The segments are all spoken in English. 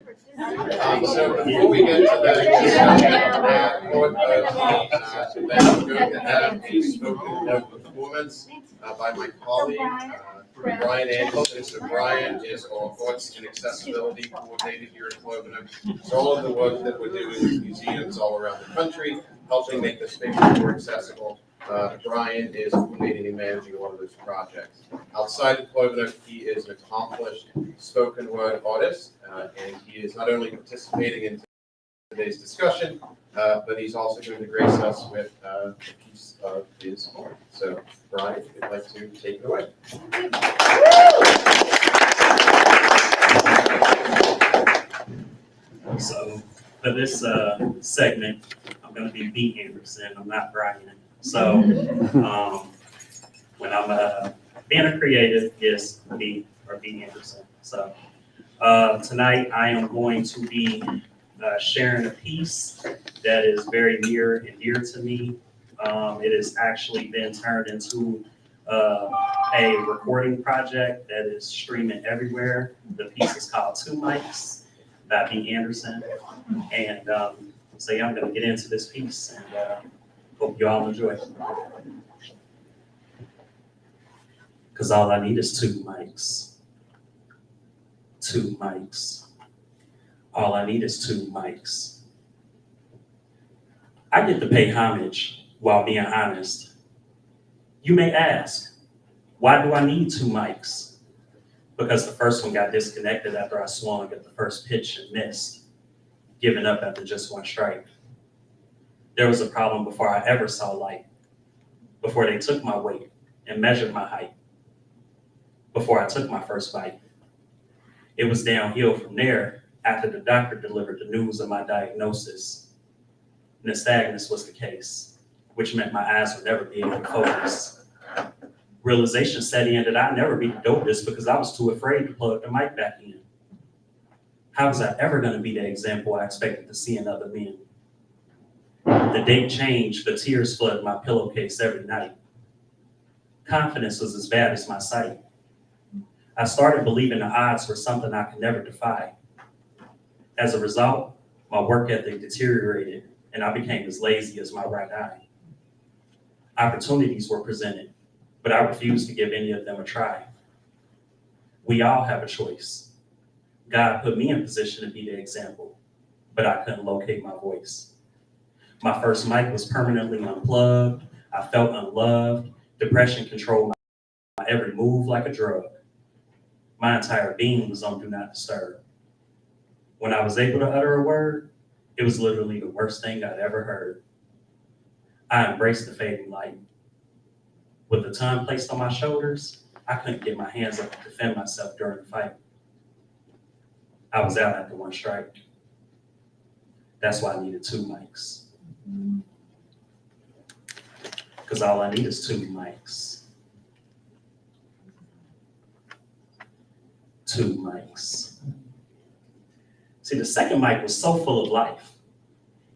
So before we get to the discussion, I thought that we're going to have a spoken word performance by my colleague, Brian Anderson. So Brian is our Arts and Accessibility Coordinator here at Clovernook. So all of the work that we're doing with museums all around the country, helping make the space more accessible, Brian is coordinating and managing a lot of those projects. Outside of Clovernook, he is an accomplished spoken word artist, and he is not only participating in today's discussion, but he's also going to grace us with a piece of his art. So, Brian, if you'd like to take it away. So, for this segment, I'm going to be B. Anderson. I'm not Brian. So, when I'm being a creative, yes, B or B. Anderson. So, tonight I am going to be sharing a piece that is very near and dear to me. It has actually been turned into a recording project that is streaming everywhere. The piece is called Two Mics by B. Anderson. And so yeah, I'm going to get into this piece and hope you all enjoy it. Because all I need is two mics. Two mics. All I need is two mics. I get to pay homage while being honest. You may ask, why do I need two mics? Because the first one got disconnected after I swung at the first pitch and missed, giving up after just one strike. There was a problem before I ever saw light, before they took my weight and measured my height, before I took my first bite. It was downhill from there after the doctor delivered the news of my diagnosis. Nystagmus was the case, which meant my eyes would never be able to focus. Realization set in that I'd never be the dopest because I was too afraid to plug the mic back in. How was I ever going to be the example I expected to see in other men? The date changed, but tears flooded my pillowcase every night. Confidence was as bad as my sight. I started believing the odds were something I could never defy. As a result, my work ethic deteriorated and I became as lazy as my right eye. Opportunities were presented, but I refused to give any of them a try. We all have a choice. God put me in position to be the example, but I couldn't locate my voice. My first mic was permanently unplugged. I felt unloved. Depression controlled my every move like a drug. My entire being was on do not disturb. When I was able to utter a word, it was literally the worst thing I'd ever heard. I embraced the fading light. With the ton placed on my shoulders, I couldn't get my hands up to defend myself during the fight. I was out after one strike. That's why I needed two mics. Because all I need is two mics. Two mics. See, the second mic was so full of life.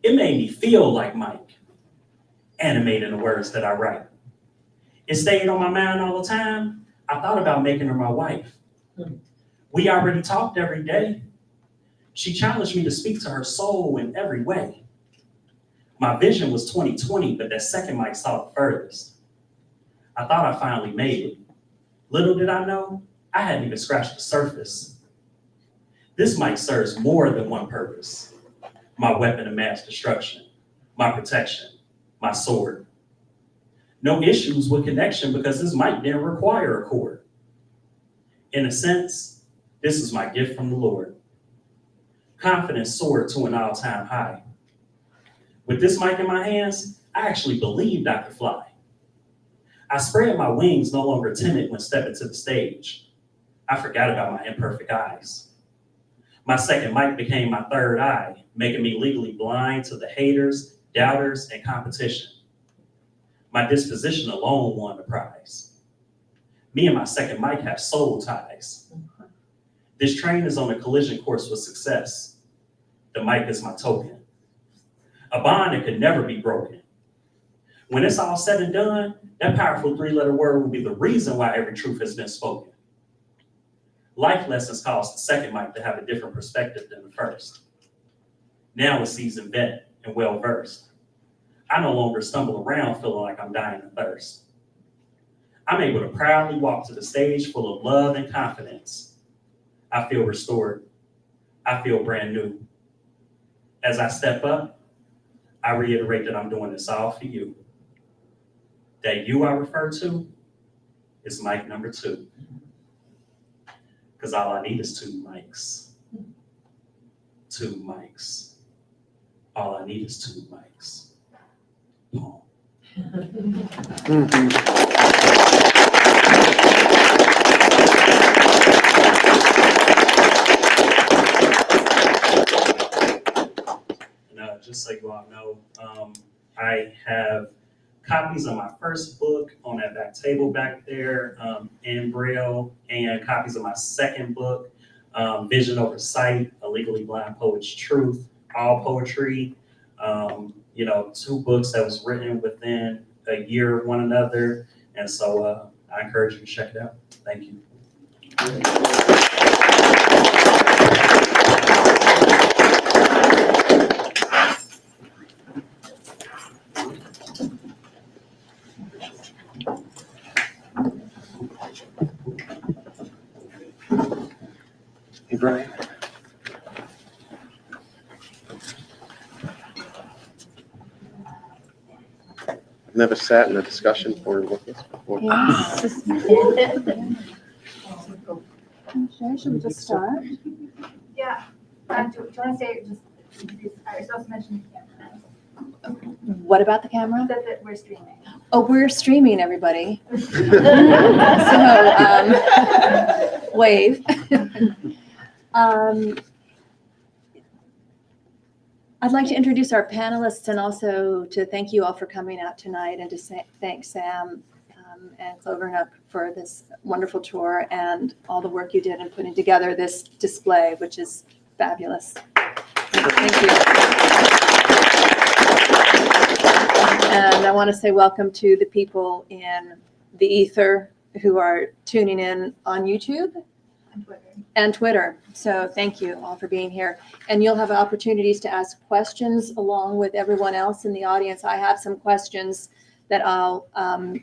It made me feel like Mike, animating the words that I write. It stayed on my mind all the time. I thought about making her my wife. We already talked every day. She challenged me to speak to her soul in every way. My vision was 20/20, but that second mic saw it furthest. I thought I finally made it. Little did I know, I hadn't even scratched the surface. This mic serves more than one purpose. My weapon of mass destruction, my protection, my sword. No issues with connection because this mic didn't require a cord. In a sense, this is my gift from the Lord. Confidence soared to an all-time high. With this mic in my hands, I actually believed I could fly. I spread my wings, no longer timid when stepping to the stage. I forgot about my imperfect eyes. My second mic became my third eye, making me legally blind to the haters, doubters, and competition. My disposition alone won the prize. Me and my second mic have soul ties. This train is on a collision course with success. The mic is my token. A bond that could never be broken. When it's all said and done, that powerful three-letter word will be the reason why every truth has been spoken. Life lessons caused the second mic to have a different perspective than the first. Now a seasoned vet and well-versed, I no longer stumble around feeling like I'm dying of thirst. I'm able to proudly walk to the stage full of love and confidence. I feel restored. I feel brand new. As I step up, I reiterate that I'm doing this all for you. That you I refer to is mic number 2. Because all I need is 2 mics. 2 mics. All I need is 2 mics. Paul. Just so you all know, I have copies of my first book on that back table back there in Braille, and copies of my second book, Vision Over Sight, A Legally Blind Poet's Truth, all poetry. 2 books that was written within a year of one another. And so I encourage you to check it out. Thank you. Hey, Brian. I've never sat in a discussion forum like this before. Yes. Should we just start? Yeah. Do you want to say just introduce IRiS? Also mention the camera. What about the camera? That we're streaming. Oh, we're streaming, everybody. So, wave. I'd like to introduce our panelists and also to thank you all for coming out tonight, and to thank Sam and Clovernook for this wonderful tour and all the work you did in putting together this display, which is fabulous. Thank you. And I want to say welcome to the people in the ether who are tuning in on YouTube and Twitter. So thank you all for being here. And you'll have opportunities to ask questions along with everyone else in the audience. I have some questions that I'll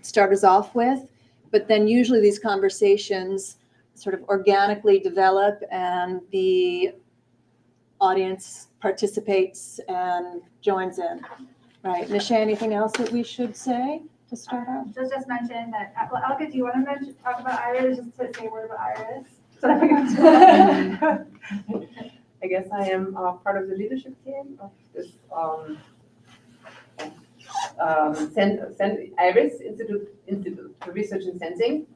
start us off with, but then usually these conversations sort of organically develop and the audience participates and joins in. Right. Nisha, anything else that we should say to start off? Just mention that, Alka, do you want to talk about IRiS, just to say a word about IRiS? I guess I am part of the leadership team of this IRiS Institute for Research in Sensing.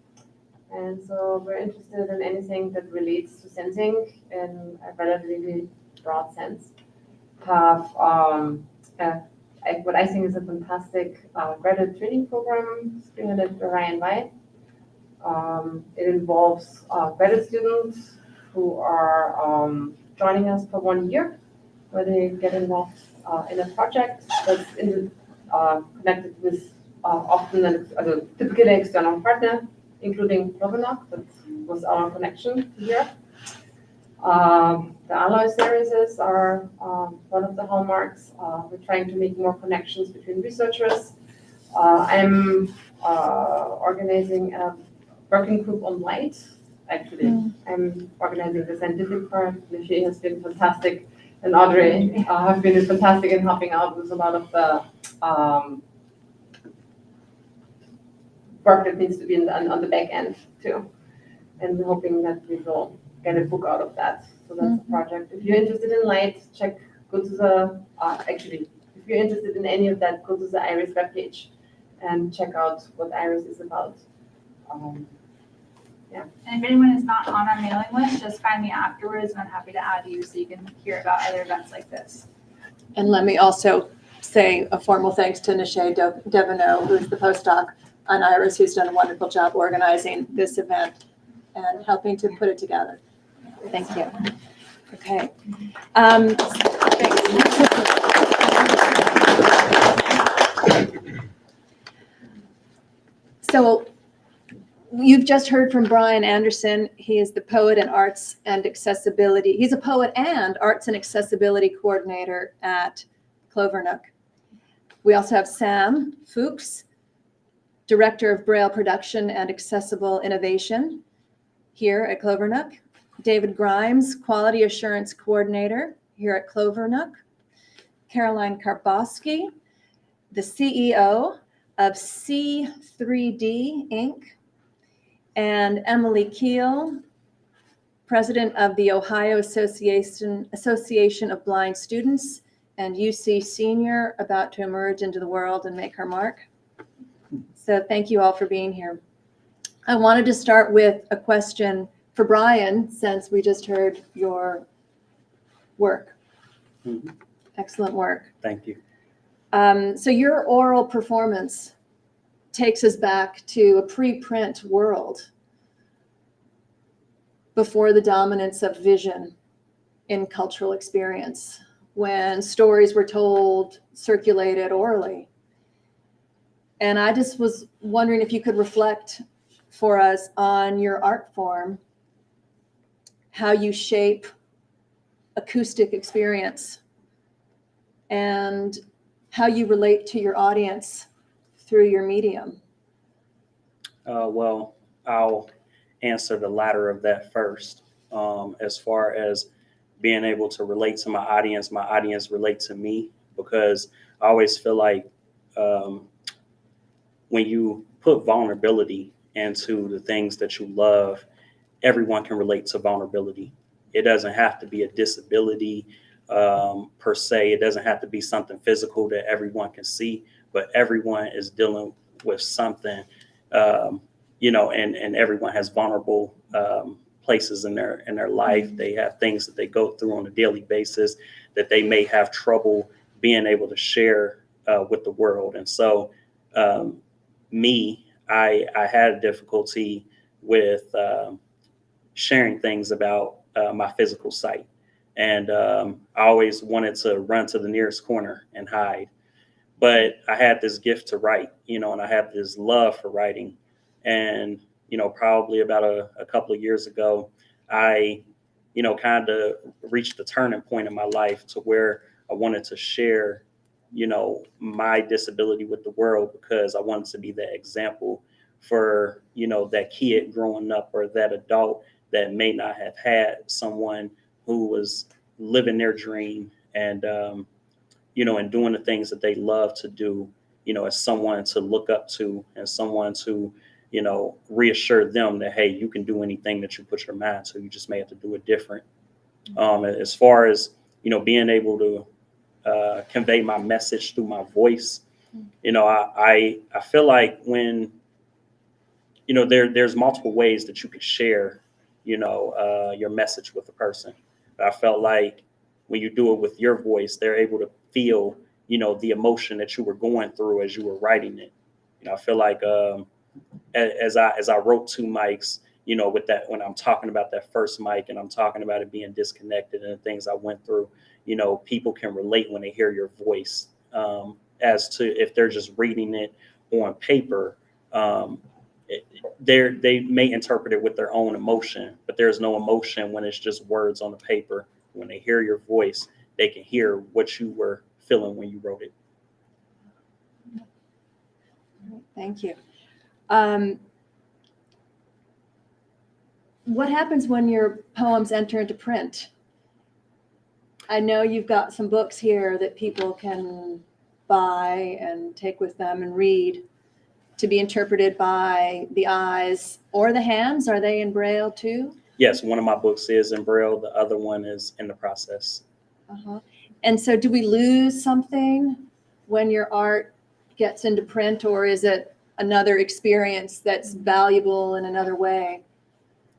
And so we're interested in anything that relates to sensing in a relatively broad sense. Have what I think is a fantastic graduate training program spearheaded by Ryan White. It involves graduate students who are joining us for 1 year, where they get involved in a project that's connected with often typically external partner, including Clovernook. That was our connection here. The alloy series are one of the hallmarks. We're trying to make more connections between researchers. I'm organizing a working group on light. Actually, I'm organizing the scientific part. She has been fantastic, and Audrey have been fantastic in helping out with a lot of the work that needs to be on the back end too, and hoping that we will get a book out of that. So that's a project. If you're interested in light, go to the, if you're interested in any of that, go to the IRiS webpage and check out what IRiS is about. And if anyone is not on our mailing list, just find me afterwards, and I'm happy to add you so you can hear about other events like this. And let me also say a formal thanks to Nisha Deveneaux, who's the postdoc on IRiS, who's done a wonderful job organizing this event and helping to put it together. Thank you. Okay. So You've just heard from Brian Anderson. He is the poet and arts and accessibility. He's a poet and arts and accessibility coordinator at Clovernook. We also have Sam Fuchs, Director of Braille Production and Accessible Innovation here at Clovernook. David Grimes, Quality Assurance Coordinator here at Clovernook. Caroline Karboski, the CEO of C3D Inc. And Emily Keel, President of the Ohio Association of Blind Students and UC Senior, about to emerge into the world and make her mark. So thank you all for being here. I wanted to start with a question for Brian, since we just heard your work. Mhm. Excellent work. Thank you. So your oral performance takes us back to a pre-print world before the dominance of vision in cultural experience, when stories were told, circulated orally. And I just was wondering if you could reflect for us on your art form, how you shape acoustic experience, and how you relate to your audience through your medium. Well, I'll answer the latter of that first. As far as being able to relate to my audience relate to me, because I always feel like when you put vulnerability into the things that you love, everyone can relate to vulnerability. It doesn't have to be a disability per se. It doesn't have to be something physical that everyone can see, but everyone is dealing with something, and everyone has vulnerable places in their life. They have things that they go through on a daily basis that they may have trouble being able to share with the world. And so I had difficulty with sharing things about my physical sight. And I always wanted to run to the nearest corner and hide. But I had this gift to write, and I had this love for writing. And, probably about a couple of years ago, I, kind of reached the turning point in my life to where I wanted to share, my disability with the world, because I wanted to be that example for, that kid growing up, or that adult that may not have had someone who was living their dream and, and doing the things that they love to do, as someone to look up to, and someone to, reassure them that, hey, you can do anything that you put your mind to. You just may have to do it different. As far as, being able to convey my message through my voice, I feel like when, there's multiple ways that you can share, your message with a person. But I felt like when you do it with your voice, they're able to feel, the emotion that you were going through as you were writing it. I feel like as I wrote two mics, with that, when I'm talking about that first mic and I'm talking about it being disconnected and the things I went through, people can relate when they hear your voice, as to if they're just reading it on paper. They may interpret it with their own emotion, but there's no emotion when it's just words on the paper. When they hear your voice, they can hear what you were feeling when you wrote it. Thank you. What happens when your poems enter into print? I know you've got some books here that people can buy and take with them and read, to be interpreted by the eyes or the hands. Are they in Braille too? Yes, one of my books is in Braille. The other one is in the process. Uh-huh. And so do we lose something when your art gets into print, or is it another experience that's valuable in another way?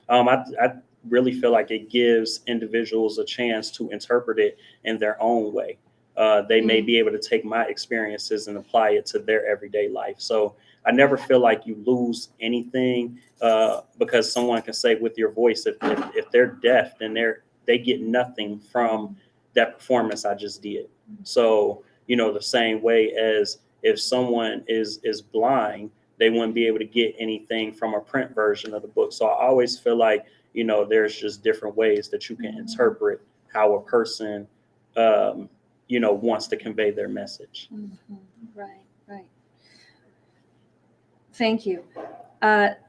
I really feel like it gives individuals a chance to interpret it in their own way. They may be able to take my experiences and apply it to their everyday life. So I never feel like you lose anything, because someone can say with your voice, if they're deaf, then they get nothing from that performance I just did. So, the same way as if someone is blind, they wouldn't be able to get anything from a print version of the book. So I always feel like, there's just different ways that you can interpret how a person, wants to convey their message. Mhm. Right. Thank you.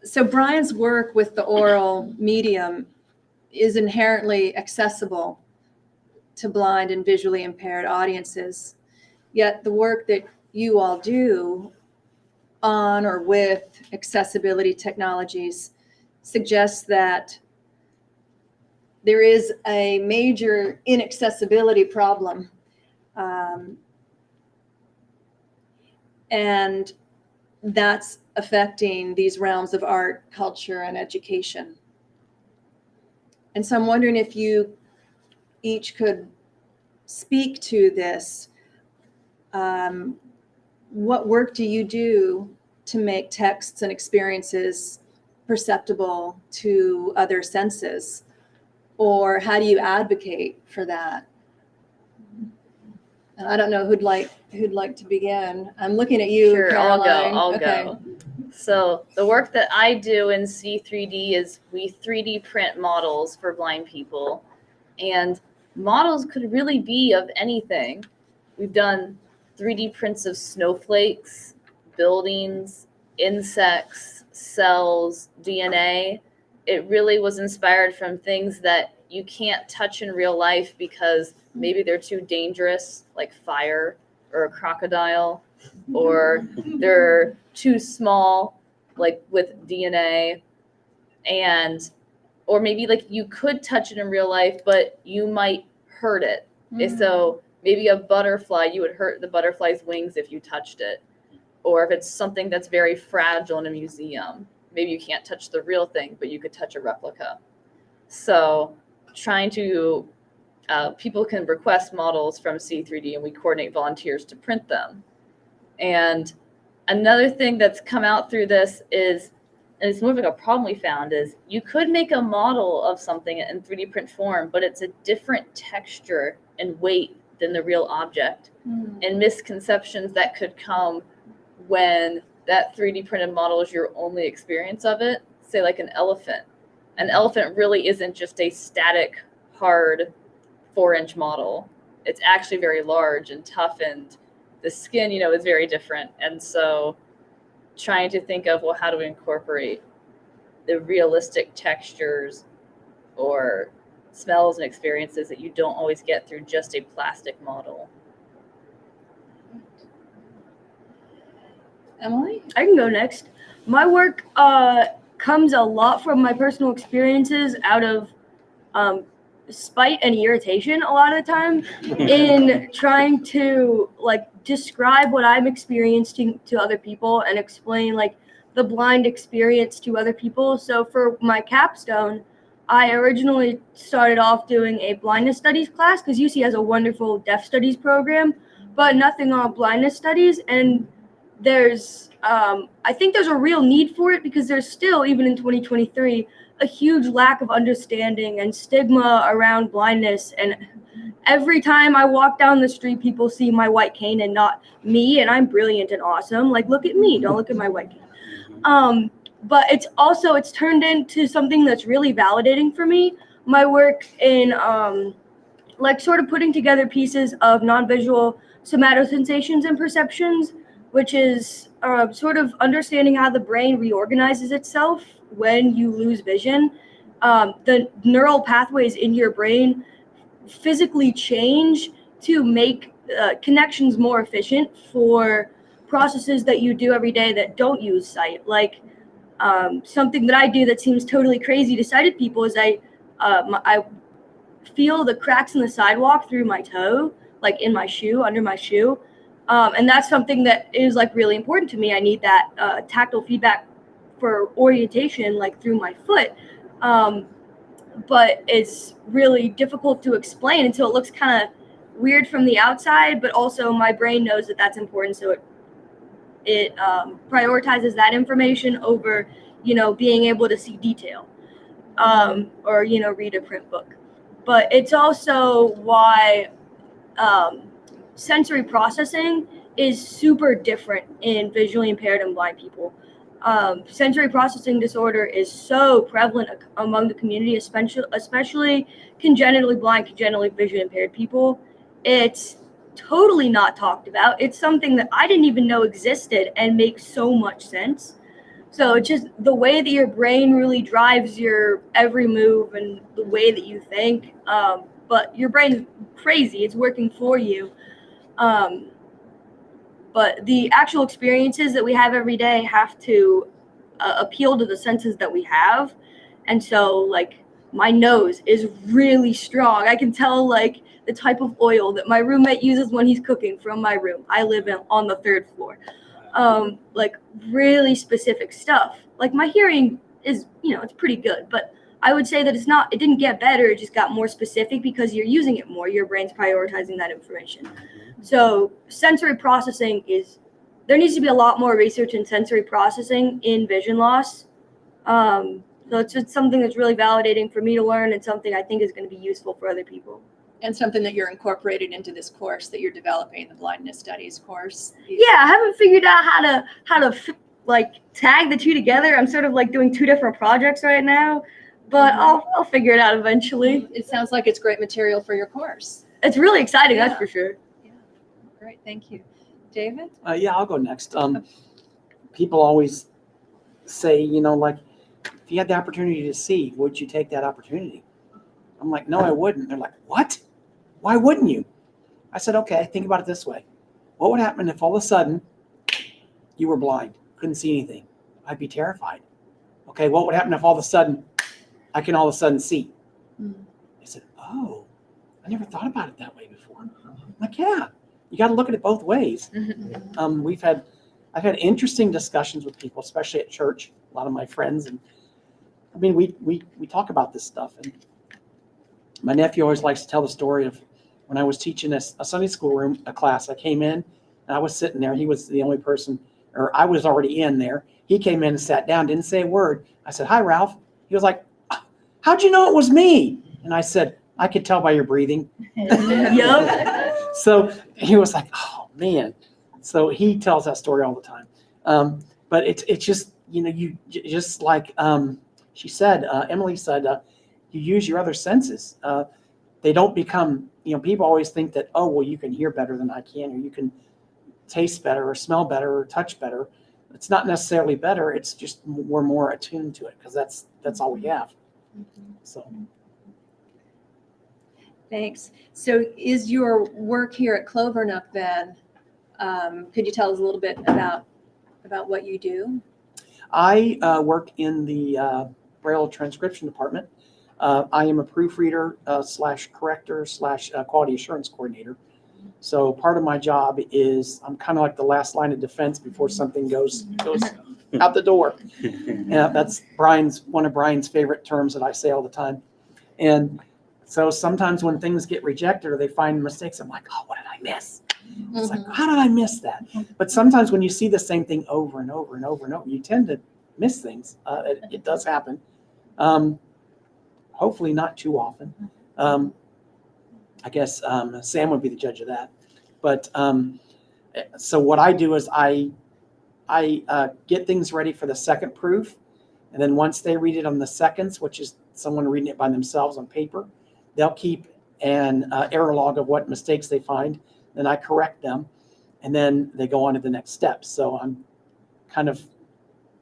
So Brian's work with the oral medium is inherently accessible to blind and visually impaired audiences. Yet the work that you all do on or with accessibility technologies suggests that there is a major inaccessibility problem. And that's affecting these realms of art, culture, and education. And so I'm wondering if you each could speak to this. What work do you do to make texts and experiences perceptible to other senses? Or how do you advocate for that? And I don't know who'd like to begin. I'm looking at you, Sure, Caroline. I'll go. So the work that I do in C3D is we 3D print models for blind people. And models could really be of anything. We've done 3D prints of snowflakes, buildings, insects, cells, DNA. It really was inspired from things that you can't touch in real life because maybe they're too dangerous, like fire or a crocodile, or they're too small, like with DNA, or maybe like you could touch it in real life, but you might hurt it. So maybe a butterfly, you would hurt the butterfly's wings if you touched it. Or if it's something that's very fragile in a museum, maybe you can't touch the real thing, but you could touch a replica. So trying to, people can request models from C3D and we coordinate volunteers to print them. And another thing that's come out through this is, and it's more of like a problem we found, is you could make a model of something in 3D print form, but it's a different texture and weight than the real object. And misconceptions that could come when that 3D printed model is your only experience of it. Say like an elephant. An elephant really isn't just a static, hard 4-inch model. It's actually very large and tough, and the skin, is very different. And so trying to think of, well, how do we incorporate the realistic textures or smells and experiences that you don't always get through just a plastic model. Emily? I can go next. My work comes a lot from my personal experiences out of spite and irritation a lot of the time in trying to describe what I'm experiencing to other people and explain the blind experience to other people. So for my capstone, I originally started off doing a blindness studies class because UC has a wonderful deaf studies program, but nothing on blindness studies. And there's, I think there's a real need for it because there's still, even in 2023, a huge lack of understanding and stigma around blindness. And every time I walk down the street, people see my white cane and not me, and I'm brilliant and awesome. Look at me, don't look at my white cane. But it's turned into something that's really validating for me. My work in sort of putting together pieces of non-visual somatosensations and perceptions, which is sort of understanding how the brain reorganizes itself when you lose vision. The neural pathways in your brain physically change to make connections more efficient for processes that you do every day that don't use sight. Something that I do that seems totally crazy to sighted people is I feel the cracks in the sidewalk through my toe, in my shoe, under my shoe. And that's something that is really important to me. I need that tactile feedback for orientation, through my foot. But it's really difficult to explain until it looks kind of weird from the outside, but also my brain knows that that's important. So it prioritizes that information over, being able to see detail, or, read a print book. But it's also why sensory processing is super different in visually impaired and blind people. sensory processing disorder is so prevalent among the community, especially congenitally blind, congenitally vision impaired people. It's totally not talked about. It's something that I didn't even know existed and makes so much sense. So it's just the way that your brain really drives your every move and the way that you think. But your brain's crazy. It's working for you. But the actual experiences that we have every day have to appeal to the senses that we have. And so, like, my nose is really strong. I can tell, like, the type of oil that my roommate uses when he's cooking from my room. I live on the 3rd floor. Like, really specific stuff. Like, my hearing is, it's pretty good, but I would say that it didn't get better, it just got more specific because you're using it more. Your brain's prioritizing that information. So sensory processing there needs to be a lot more research in sensory processing in vision loss. So it's just something that's really validating for me to learn and something I think is going to be useful for other people. And something that you're incorporating into this course that you're developing, the blindness studies course. Yeah, I haven't figured out how to like tag the two together. I'm sort of like doing 2 different projects right now, but I'll figure it out eventually. It sounds like it's great material for your course. It's really exciting, Yeah. that's for sure. Yeah, great, thank you. David? Yeah, I'll go next. People always say, like, if you had the opportunity to see, would you take that opportunity? I'm like, no, I wouldn't. They're like, what? Why wouldn't you? I said, okay, think about it this way. What would happen if all of a sudden you were blind, couldn't see anything? I'd be terrified. Okay, what would happen if all of a sudden I can all of a sudden see? I said, oh, I never thought about it that way before. I'm like, yeah, you got to look at it both ways. I've had interesting discussions with people, especially at church, a lot of my friends. And I mean, we talk about this stuff. And my nephew always likes to tell the story of when I was teaching a Sunday school class. I came in and I was sitting there. He was the only person, or I was already in there. He came in and sat down, didn't say a word. I said, hi, Ralph. He was like, how'd you know it was me? And I said, I could tell by your breathing. Yep. So he was like, oh, man. So he tells that story all the time. But it's just, you just like she said, Emily said, you use your other senses. They don't become, people always think that, oh, well, you can hear better than I can, or you can taste better or smell better or touch better. It's not necessarily better. It's just we're more attuned to it because that's all we have. So. Thanks. So is your work here at Clovernook then, could you tell us a little bit about what you do? I work in the Braille transcription department. I am a proofreader / corrector / quality assurance coordinator. So part of my job is I'm kind of like the last line of defense before something goes out the door. Yeah, that's one of Brian's favorite terms that I say all the time. And so sometimes when things get rejected or they find mistakes, I'm like, oh, what did I miss? It's like, how did I miss that? But sometimes when you see the same thing over and over and over and over, you tend to miss things. It does happen. Hopefully not too often. I guess Sam would be the judge of that. But so what I do is I get things ready for the second proof. And then once they read it on the seconds, which is someone reading it by themselves on paper, they'll keep an error log of what mistakes they find. Then I correct them, and then they go on to the next step. So I'm kind of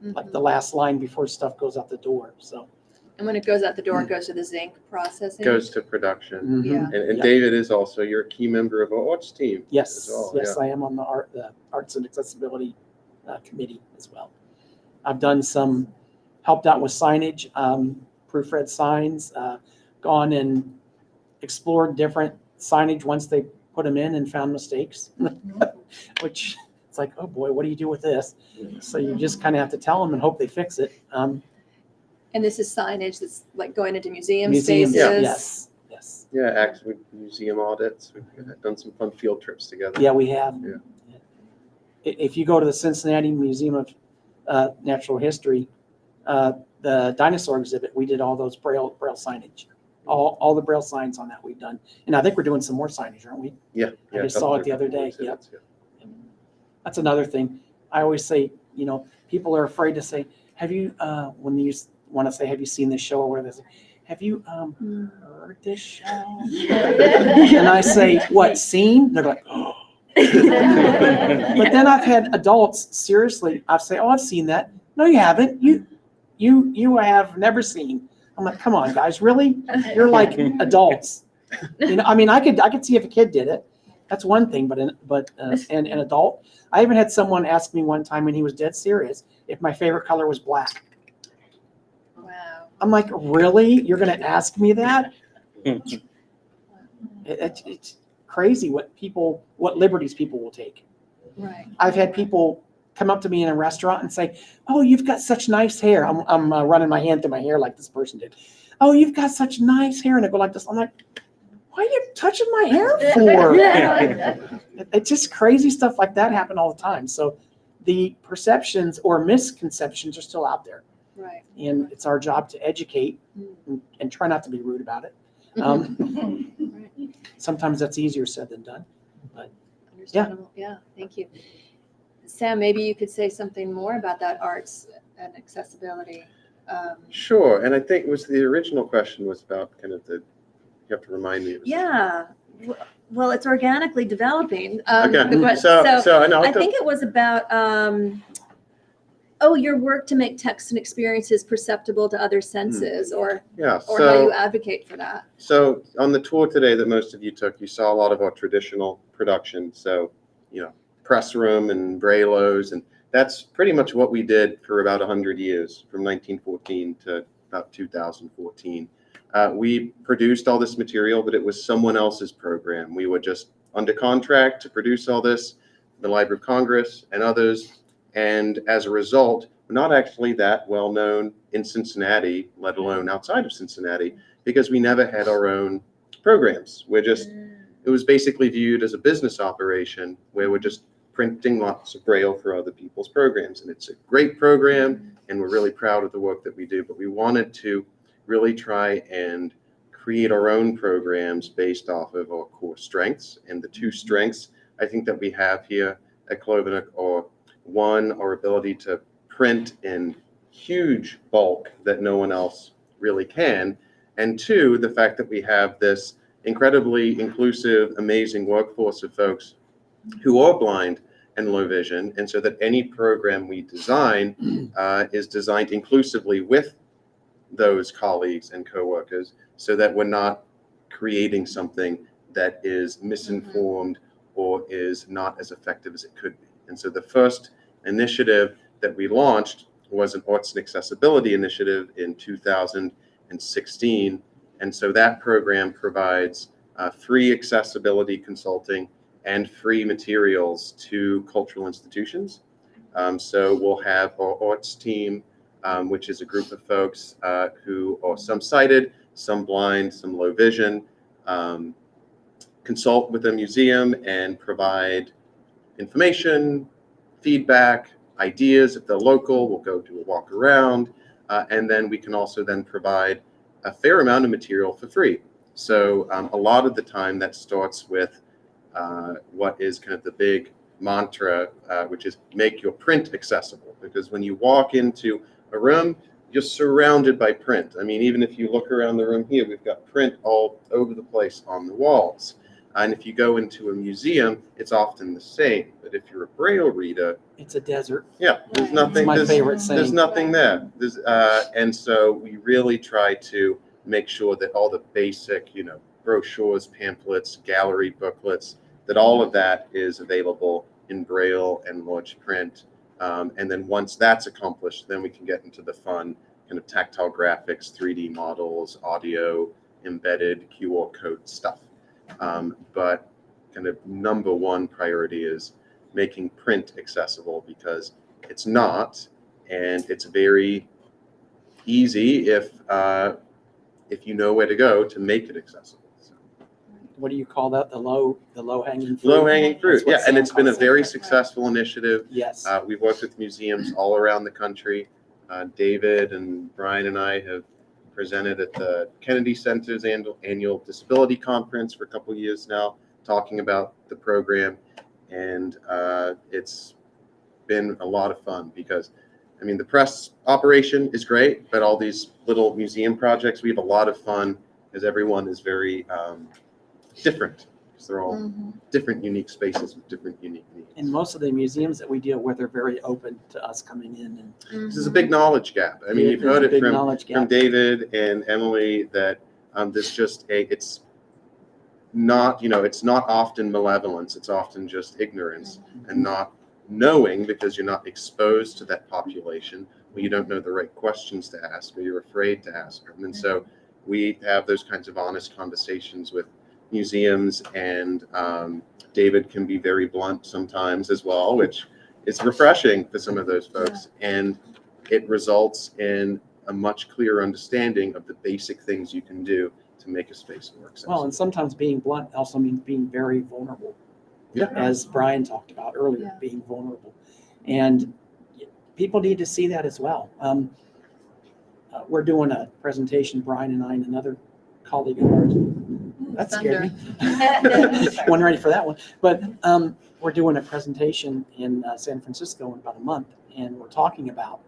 like the last line before stuff goes out the door. So. And when it goes out the door, it goes to the zinc processing? Goes to production. Yeah. And David is also, you're a key member of OAT's team. Yes, as well. yes, I am on the Arts and Accessibility Committee as well. I've done helped out with signage, proofread signs, gone and explored different signage once they put them in and found mistakes, which it's like, oh boy, what do you do with this? So you just kind of have to tell them and hope they fix it. And this is signage that's like going into museum Museums, spaces? yes. Yeah, actually, museum audits. We've done some fun field trips together. Yeah, we have. Yeah. If you go to the Cincinnati Museum of Natural History, the dinosaur exhibit, we did all those Braille signage. All the Braille signs on that we've done. And I think we're doing some more signage, aren't we? Yeah. I just saw it the other day. Yep. That's another thing. I always say you know, people are afraid to say, have you, when you want to say, have you seen this show or whatever, they say, have you heard this show? And I say, what, seen? They're like, oh. But then I've had adults, seriously, I say, oh, I've seen that. No, you haven't. You have never seen. I'm like, come on, guys, really? You're like adults. You know, I mean, I could see if a kid did it. That's one thing, but an adult. I even had someone ask me one time when he was dead serious if my favorite color was black. Wow. I'm like, really? You're going to ask me that? It's crazy what liberties people will take. Right. I've had people come up to me in a restaurant and say, oh, you've got such nice hair. I'm running my hand through my hair like this person did. Oh, you've got such nice hair. And I go like this. I'm like, what are you touching my hair for? It's just crazy stuff like that happen all the time. So the perceptions or misconceptions are still out there. Right. And it's our job to educate and try not to be rude about it. Sometimes that's easier said than done. But Understandable. Yeah, thank you. Sam, maybe you could say something more about that arts and accessibility. Sure, and I think the original question was about kind of you have to remind me. Yeah, well, it's organically developing. Okay, so I know. I think it was about, your work to make texts and experiences perceptible to other senses, or Yeah, how you advocate for that. So on the tour today that most of you took, you saw a lot of our traditional production. So, you know, press room and Braillos, and that's pretty much what we did for about 100 years, from 1914 to about 2014. We produced all this material, but it was someone else's program. We were just under contract to produce all this, the Library of Congress and others. And as a result, we're not actually that well known in Cincinnati, let alone outside of Cincinnati, because we never had our own programs. It was basically viewed as a business operation where we're just printing lots of Braille for other people's programs. And it's a great program, and we're really proud of the work that we do. But we wanted to really try and create our own programs based off of our core strengths. And the two strengths I think that we have here at Clovernook are, one, our ability to print in huge bulk that no one else really can, and two, the fact that we have this incredibly inclusive, amazing workforce of folks who are blind and low vision, and so that any program we design is designed inclusively with those colleagues and coworkers, so that we're not creating something that is misinformed or is not as effective as it could be. And so the first initiative that we launched was an Arts and Accessibility Initiative in 2016. And so that program provides free accessibility consulting and free materials to cultural institutions. So we'll have our arts team, which is a group of folks who are some sighted, some blind, some low vision, consult with a museum and provide information, feedback, ideas. If they're local, we'll go do a walk around. And then we can also then provide a fair amount of material for free. So a lot of the time that starts with what is kind of the big mantra, which is make your print accessible. Because when you walk into a room, you're surrounded by print. I mean, even if you look around the room here, we've got print all over the place on the walls. And if you go into a museum, it's often the same. But if you're a Braille reader, it's a desert. Yeah, there's nothing. It's my favorite saying. There's nothing there. And so we really try to make sure that all the basic, brochures, pamphlets, gallery booklets, that all of that is available in Braille and large print. And then once that's accomplished, then we can get into the fun kind of tactile graphics, 3D models, audio, embedded QR code stuff. But kind of number one priority is making print accessible, because it's not, and it's very easy if you know where to go to make it accessible. So. What do you call that? The low hanging fruit. Low hanging fruit, yeah, and it's been a very successful initiative. Yes, we've worked with museums all around the country. David and Brian and I have presented at the Kennedy Center's annual disability conference for a couple of years now, talking about the program, and it's been a lot of fun because, I mean, the press operation is great, but all these little museum projects, we have a lot of fun because everyone is very different. Because they're all different, unique spaces with different, unique needs. And most of the museums that we deal with are very open to us coming in. And This is a big knowledge gap. I mean, you've there's heard a it big from knowledge gap. David and Emily that there's just it's not, it's not often malevolence. It's often just ignorance and not knowing because you're not exposed to that population, or you don't know the right questions to ask, or you're afraid to ask them. And so we have those kinds of honest conversations with museums, and David can be very blunt sometimes as well, which is refreshing for some of those folks. And it results in a much clearer understanding of the basic things you can do to make a space more accessible. Well, and sometimes being blunt also means being very vulnerable. Yeah. As Brian talked about earlier, being vulnerable. And people need to see that as well. We're doing a presentation, Brian and I and another colleague of ours. That scared me. Wasn't ready for that one. But we're doing a presentation in San Francisco in about a month, and we're talking about,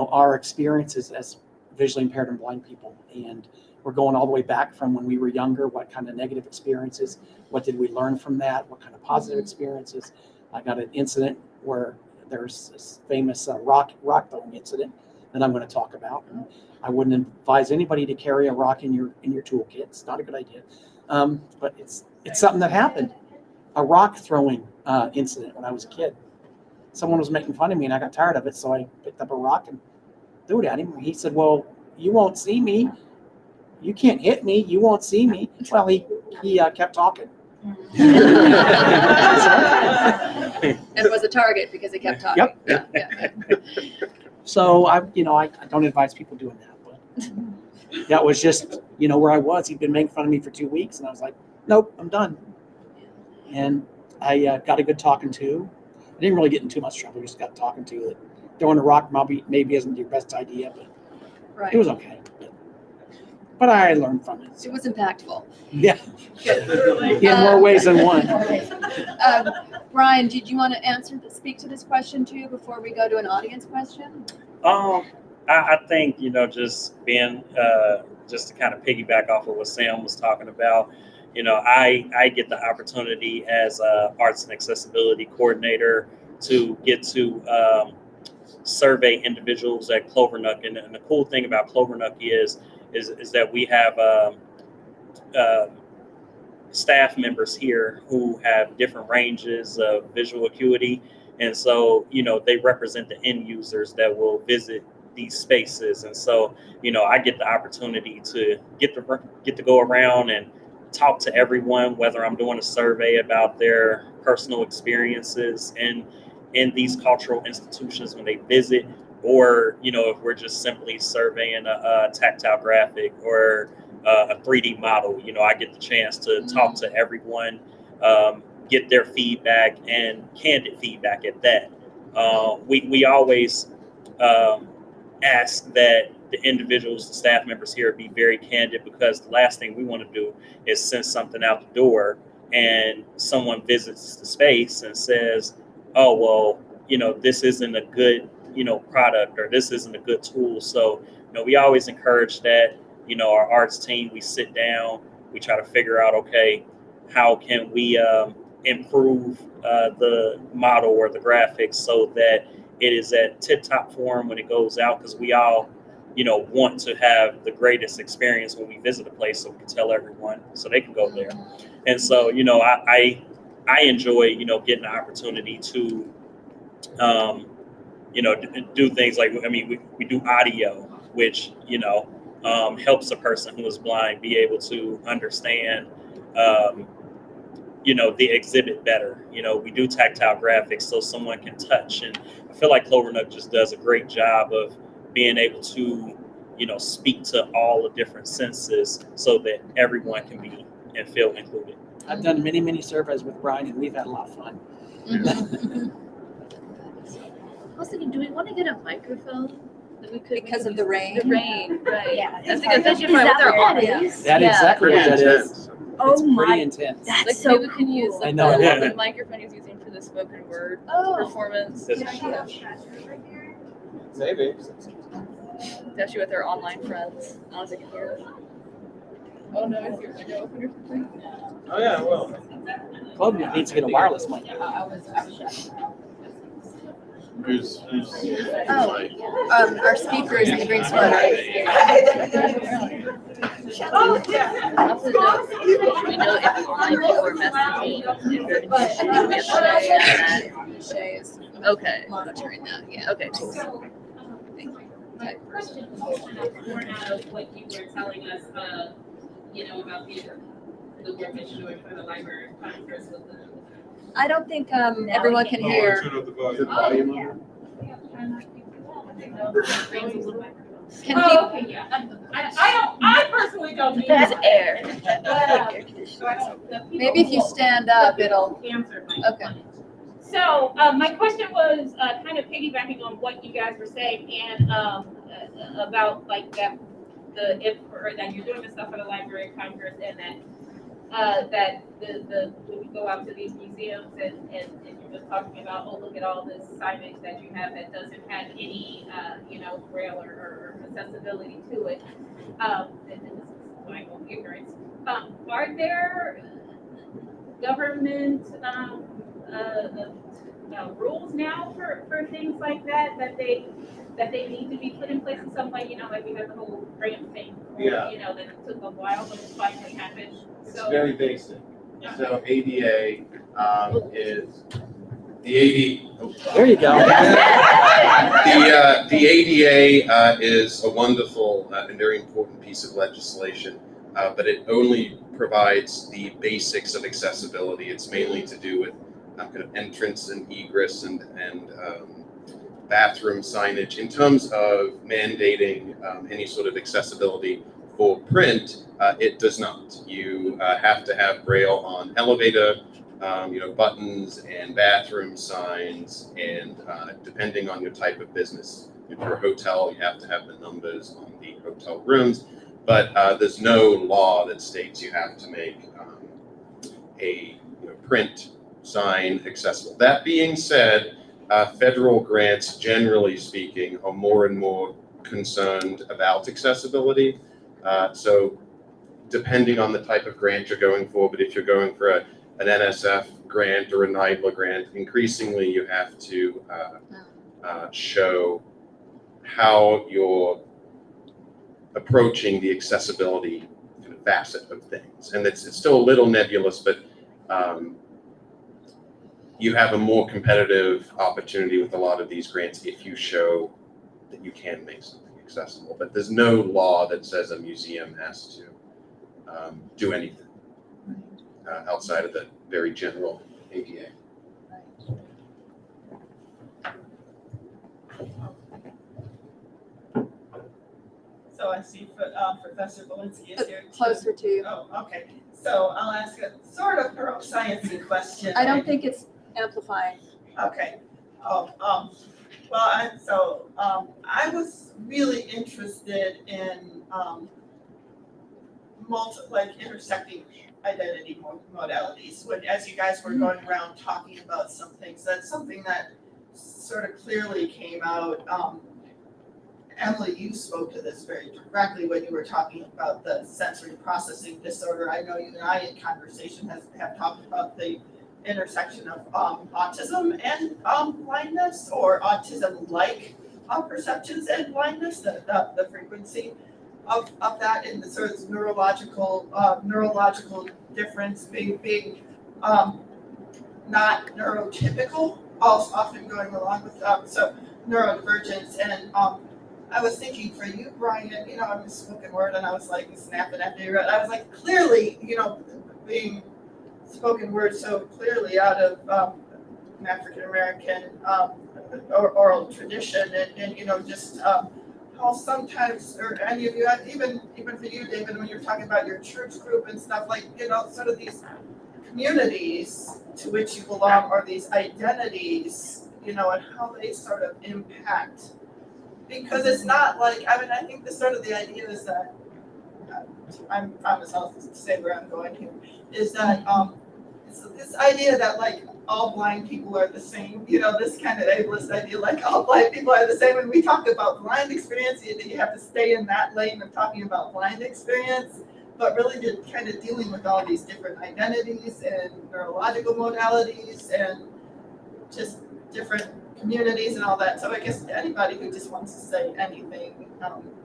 our experiences as visually impaired and blind people. And we're going all the way back from when we were younger, what kind of negative experiences, what did we learn from that, what kind of positive experiences. I got an incident where there's this famous rock throwing incident that I'm going to talk about. And I wouldn't advise anybody to carry a rock in your toolkit. It's not a good idea. But it's something that happened. A rock throwing incident when I was a kid. Someone was making fun of me and I got tired of it, so I picked up a rock and threw it at him. He said, "Well, you won't see me. You can't hit me. You won't see me." Well, he kept talking. And was a target because he kept talking. Yep. Yeah. So I don't advise people doing that, but that was just, where I was. He'd been making fun of me for 2 weeks, and I was like, nope, I'm done. And I got a good talking to. I didn't really get in too much trouble. Just got talking to that throwing a rock maybe isn't your best idea, but Right. it was okay. But I learned from it. So. It was impactful. Yeah. Good. In more ways than one. Brian, did you want to speak to this question too before we go to an audience question? I think, just being, just to kind of piggyback off of what Sam was talking about, I get the opportunity as a arts and accessibility coordinator to get to survey individuals at Clovernook. And the cool thing about Clovernook is that we have staff members here who have different ranges of visual acuity. And so, they represent the end users that will visit these spaces. And so, I get the opportunity to get to go around and talk to everyone, whether I'm doing a survey about their personal experiences in these cultural institutions when they visit, or, if we're just simply surveying a tactile graphic or a 3D model, I get the chance to talk to everyone, get their feedback and candid feedback at that. We always ask that the individuals, the staff members here be very candid, because the last thing we want to do is send something out the door and someone visits the space and says, oh, well, this isn't a good, product, or this isn't a good tool. So, we always encourage that, our arts team, we sit down, we try to figure out, okay, how can we improve the model or the graphics so that it is at tip-top form when it goes out, because we all, want to have the greatest experience when we visit a place, so we can tell everyone so they can go there. And so, I enjoy, getting the opportunity to, do things like, we do audio, which, helps a person who is blind be able to understand, the exhibit better. We do tactile graphics so someone can touch. And I feel like Clovernook just does a great job of being able to, speak to all the different senses so that everyone can be and feel included. I've done many, many surveys with Brian, and we've had a lot of fun. Also, do we want to get a microphone that we could Because of the rain? The rain, right? Yeah. I think especially Is that with our what it audience. is? That Yeah. exactly what that is. Intense. Oh It's pretty my, intense. that's Like so maybe we can use cool. like I know, I love the it. microphone he's using for the spoken word Oh. performance. Maybe. Especially with our online friends. I don't know if they can hear us. Oh no, is your window open or something? Oh, yeah, well. Clovernook needs to get a wireless mic. Who's Oh, our speaker is in the green sweater. Also know, should we know if online people are messaging? If they're should we have Shay is Okay. monitoring that, yeah. Okay, cool. Born out of what you were telling us, about the work that you're doing for the library of Congress with the. I don't think everyone can hear. Can Oh, people, okay, yeah. I personally don't need There's that. air. maybe if you stand up, it'll, Answer my okay. So, my question was, kind of piggybacking on what you guys were saying and, about like that, that you're doing the stuff for the Library of Congress and that when you go out to these museums and you're just talking about, oh, look at all this signage that you have that doesn't have any, braille or accessibility to it. And this is my own ignorance. Are there government, rules now for things like that they need to be put in place in some way, like we had the whole grant thing, Yeah. that it took a while, but it finally happened. It's So, very basic. So ADA is the AD. There you go. The ADA is a wonderful and very important piece of legislation, but it only provides the basics of accessibility. It's mainly to do with kind of entrance and egress and bathroom signage. In terms of mandating any sort of accessibility for print, it does not. You have to have braille on elevator, buttons and bathroom signs, and depending on your type of business, if you're a hotel, you have to have the numbers on the hotel rooms. But there's no law that states you have to make a print sign accessible. That being said, federal grants, generally speaking, are more and more concerned about accessibility. So depending on the type of grant you're going for, but if you're going for an NSF grant or a NIDLA grant, increasingly you have to show how you're approaching the accessibility kind of facet of things. And it's still a little nebulous, but you have a more competitive opportunity with a lot of these grants if you show that you can make something accessible. But there's no law that says a museum has to do anything outside of the very general ADA. So I see Professor Valinsky is here too. Closer to you. Oh, okay. So I'll ask a sort of neuroscience-y question. I don't think it's amplifying. Okay. I was really interested in intersecting identity modalities. As you guys were going around talking about some things, that's something that sort of clearly came out. Emily, you spoke to this very directly when you were talking about the sensory processing disorder. I know you and I in conversation have talked about the intersection of autism and blindness, or autism-like perceptions and blindness, the frequency of that, and the sort of neurological difference being not neurotypical, also often going along with so neurodivergence. And I was thinking for you, Brian, I'm a spoken word, and I was like snapping at you. I was like, clearly, being spoken word so clearly out of an African American oral tradition, and just how sometimes, or any of you, even for you, David, when you're talking about your church group and stuff, like sort of these communities to which you belong, or these identities, and how they sort of impact. Because it's not like, I think the idea is that I promise I'll say where I'm going here, is that it's this idea that like all blind people are the same, this kind of ableist idea, like all blind people are the same. When we talk about blind experience, you have to stay in that lane of talking about blind experience, but really kind of dealing with all these different identities and neurological modalities and just different communities and all that. So I guess anybody who just wants to say anything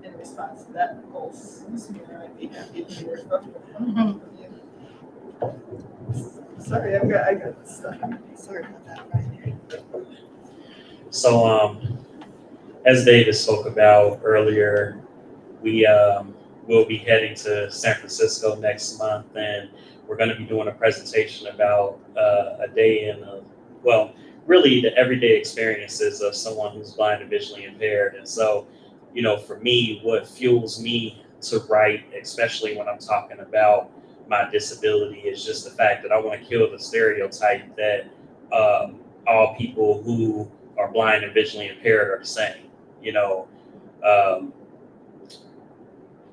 in response to that whole smear, I'd be happy to hear from you. Sorry, I got stuck. Sorry about that, Ryan. So, as David spoke about earlier, we will be heading to San Francisco next month, and we're going to be doing a presentation about a day in, really the everyday experiences of someone who's blind and visually impaired. And so, for me, what fuels me to write, especially when I'm talking about my disability, is just the fact that I want to kill the stereotype that all people who are blind and visually impaired are the same.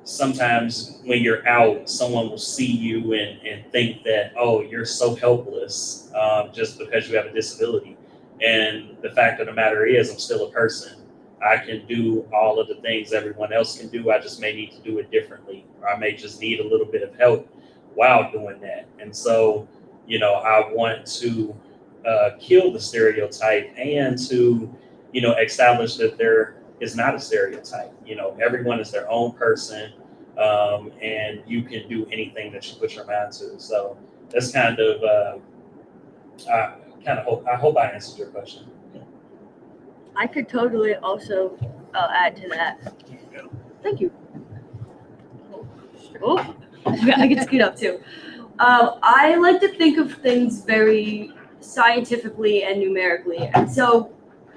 Sometimes when you're out, someone will see you and think that, oh, you're so helpless just because you have a disability. And the fact of the matter is, I'm still a person. I can do all of the things everyone else can do. I just may need to do it differently, or I may just need a little bit of help while doing that. And so, I want to kill the stereotype and to, establish that there is not a stereotype. Everyone is their own person, and you can do anything that you put your mind to. So that's kind of, I hope I answered your question. I could totally also add to that. Thank you. Oh, I can scoot up too. I like to think of things very scientifically and numerically. And so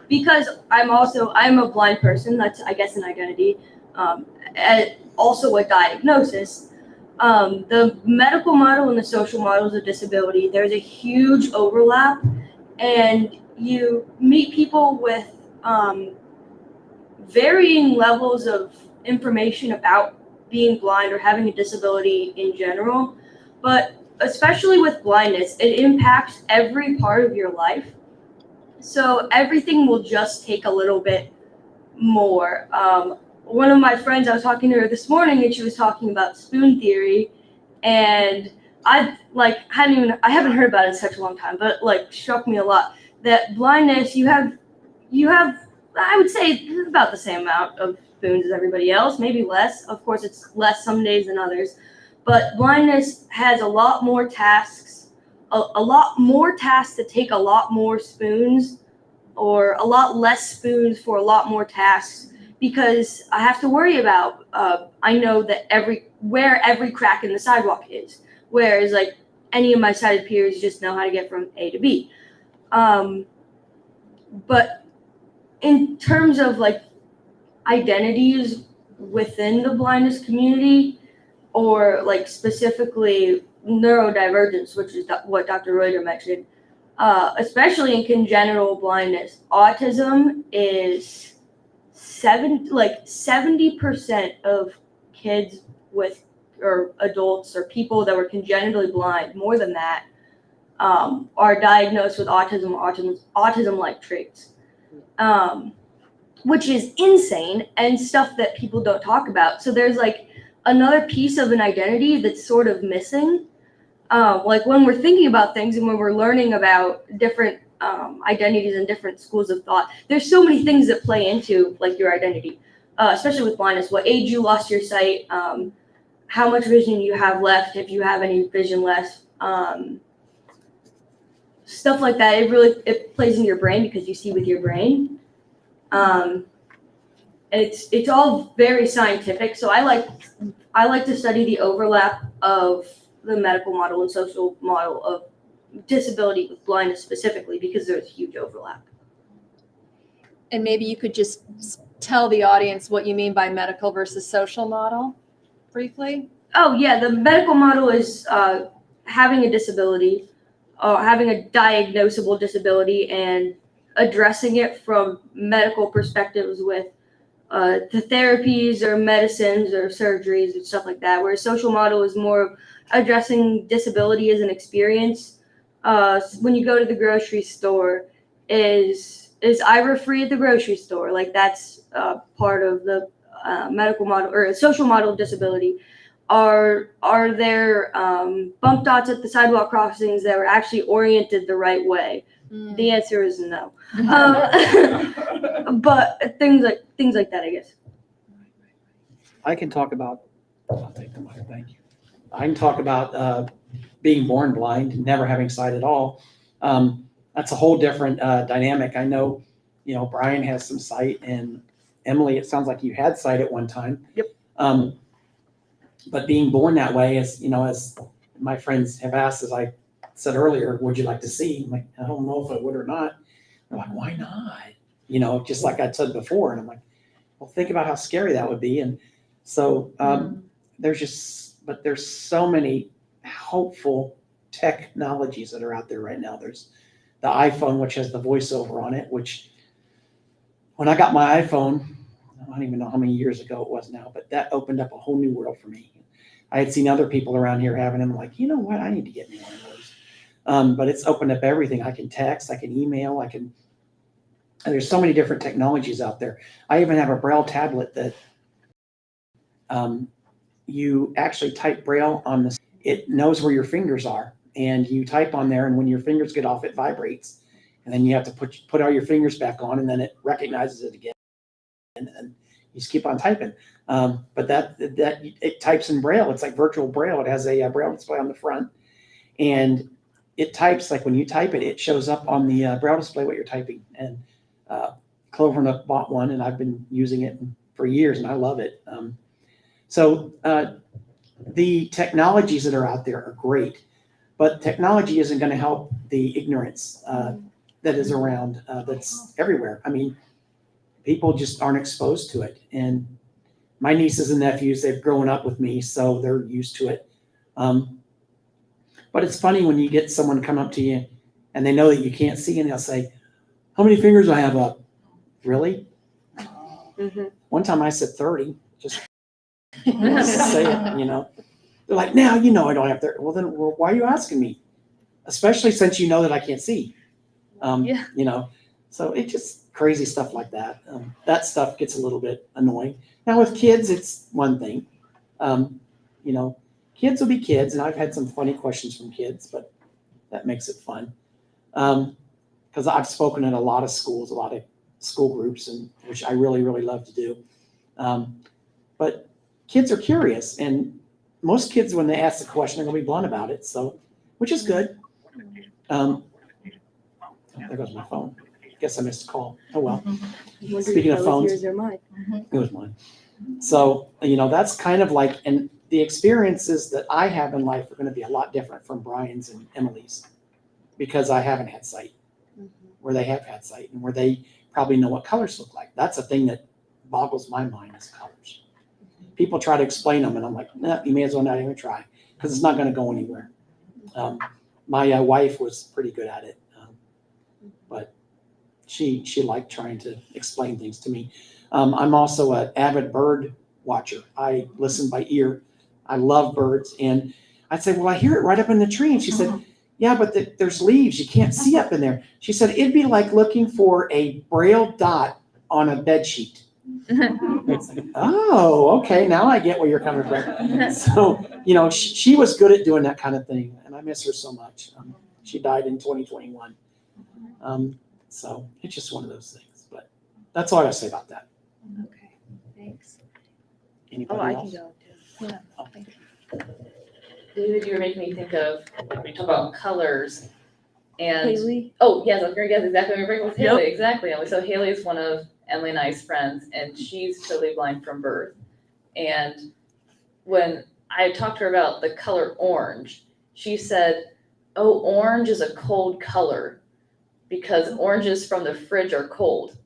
because I'm a blind person, that's, I guess, an identity, and also a diagnosis, the medical model and the social models of disability, there's a huge overlap, and you meet people with varying levels of information about being blind or having a disability in general, but especially with blindness, it impacts every part of your life. So everything will just take a little bit more. One of my friends, I was talking to her this morning, and she was talking about spoon theory, and I haven't heard about it in such a long time, but struck me a lot that blindness, you have I would say about the same amount of spoons as everybody else, maybe less. Of course, it's less some days than others, but blindness has a lot more tasks, a lot more tasks that take a lot more spoons, or a lot less spoons for a lot more tasks, because I have to worry about, I know that where every crack in the sidewalk is, whereas any of my sighted peers just know how to get from A to B. But in terms of identities within the blindness community, or specifically neurodivergence, which is what Dr. Reuter mentioned, especially in congenital blindness, autism is 70% of kids or adults or people that were congenitally blind, more than that, are diagnosed with autism-like traits, which is insane and stuff that people don't talk about. So there's another piece of an identity that's sort of missing. When we're thinking about things and when we're learning about different identities and different schools of thought, there's so many things that play into your identity, especially with blindness. What age you lost your sight, how much vision you have left, if you have any vision left, stuff like that. It plays in your brain because you see with your brain. It's all very scientific. So I like to study the overlap of the medical model and social model of disability with blindness specifically, because there's huge overlap. And maybe you could just tell the audience what you mean by medical versus social model briefly. Oh yeah, the medical model is having a disability, having a diagnosable disability, and addressing it from medical perspectives with to therapies or medicines or surgeries and stuff like that. Whereas social model is more of addressing disability as an experience. When you go to the grocery store, is IRA free at the grocery store? Like that's part of the medical model or social model of disability. Are there bump dots at the sidewalk crossings that were actually oriented the right way? The answer is no. But things like that, I guess. I can talk about, I'll take the mic, thank you. I can talk about being born blind, never having sight at all. That's a whole different dynamic. I know, Brian has some sight, and Emily, it sounds like you had sight at one time. Yep. But being born that way, as my friends have asked, as I said earlier, would you like to see? I'm like, I don't know if I would or not. They're like, why not? Just like I said before. And I'm like, well, think about how scary that would be. And so there's so many hopeful technologies that are out there right now. There's the iPhone, which has the voiceover on it, which when I got my iPhone, I don't even know how many years ago it was now, but that opened up a whole new world for me. I had seen other people around here having them, like, you know what, I need to get me one of those. But it's opened up everything. I can text, I can email, and there's so many different technologies out there. I even have a Braille tablet that you actually type Braille on this. It knows where your fingers are, and you type on there, and when your fingers get off, it vibrates. And then you have to put all your fingers back on, and then it recognizes it again. And you just keep on typing. But that it types in Braille. It's like virtual Braille. It has a Braille display on the front, and it types, like when you type it, it shows up on the Braille display what you're typing. And Clovernook bought one, and I've been using it for years, and I love it. So the technologies that are out there are great, but technology isn't going to help the ignorance that is around, that's everywhere. I mean, people just aren't exposed to it. And my nieces and nephews, they've grown up with me, so they're used to it. But it's funny when you get someone come up to you and they know that you can't see, and they'll say, how many fingers do I have up? Really? Mm-hmm. One time I said 30, just say it, They're like, now I don't have 30. Well, then why are you asking me? Especially since you know that I can't see. So it's just crazy stuff like that. That stuff gets a little bit annoying. Now with kids, it's one thing. Kids will be kids, and I've had some funny questions from kids, but that makes it fun. Because I've spoken at a lot of schools, a lot of school groups, and which I really, really love to do. But kids are curious, and most kids, when they ask the question, they're going to be blunt about it. So, which is good. There goes my phone. Guess I missed a call. Oh well. Speaking of phones, Yours or mine? it was mine. So that's kind of like, and the experiences that I have in life are going to be a lot different from Brian's and Emily's, because I haven't had sight, where they have had sight, and where they probably know what colors look like. That's a thing that boggles my mind, is colors. People try to explain them, and I'm like, nah, you may as well not even try, because it's not going to go anywhere. My wife was pretty good at it, but she liked trying to explain things to me. I'm also an avid bird watcher. I listen by ear. I love birds, and I'd say, well, I hear it right up in the tree. And she said, yeah, but there's leaves. You can't see up in there. She said, it'd be like looking for a Braille dot on a bed sheet. It's like, oh, okay, now I get where you're coming from. So, she was good at doing that kind of thing, and I miss her so much. She died in 2021. So it's just one of those things, but that's all I gotta say about that. Okay, thanks. Anybody I else? can go too. Yeah, thank you. David, you were making me think of, when we talk about colors and. Haley? Oh, yes, I was gonna guess exactly what you're bringing with Yep. Haley, exactly. So Haley is one of Emily and I's friends, and she's totally blind from birth. And when I talked to her about the color orange, she said, oh, orange is a cold color because oranges from the fridge are cold.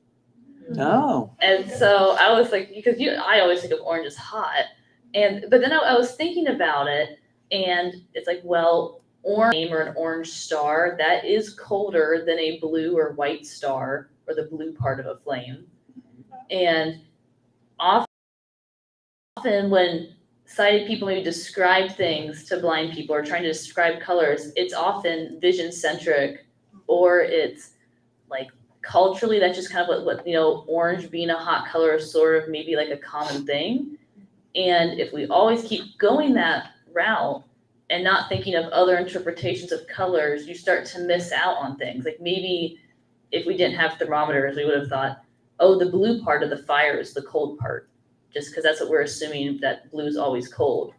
No. And so I was like, because I always think of orange as hot. But then I was thinking about it, and it's like, well, orange or an orange star, that is colder than a blue or white star or the blue part of a flame. And often when sighted people maybe describe things to blind people or trying to describe colors, it's often vision centric, or it's like culturally that's just kind of what orange being a hot color is sort of maybe like a common thing. And if we always keep going that route and not thinking of other interpretations of colors, you start to miss out on things. Like maybe if we didn't have thermometers, we would have thought, oh, the blue part of the fire is the cold part, just because that's what we're assuming, that blue is always cold.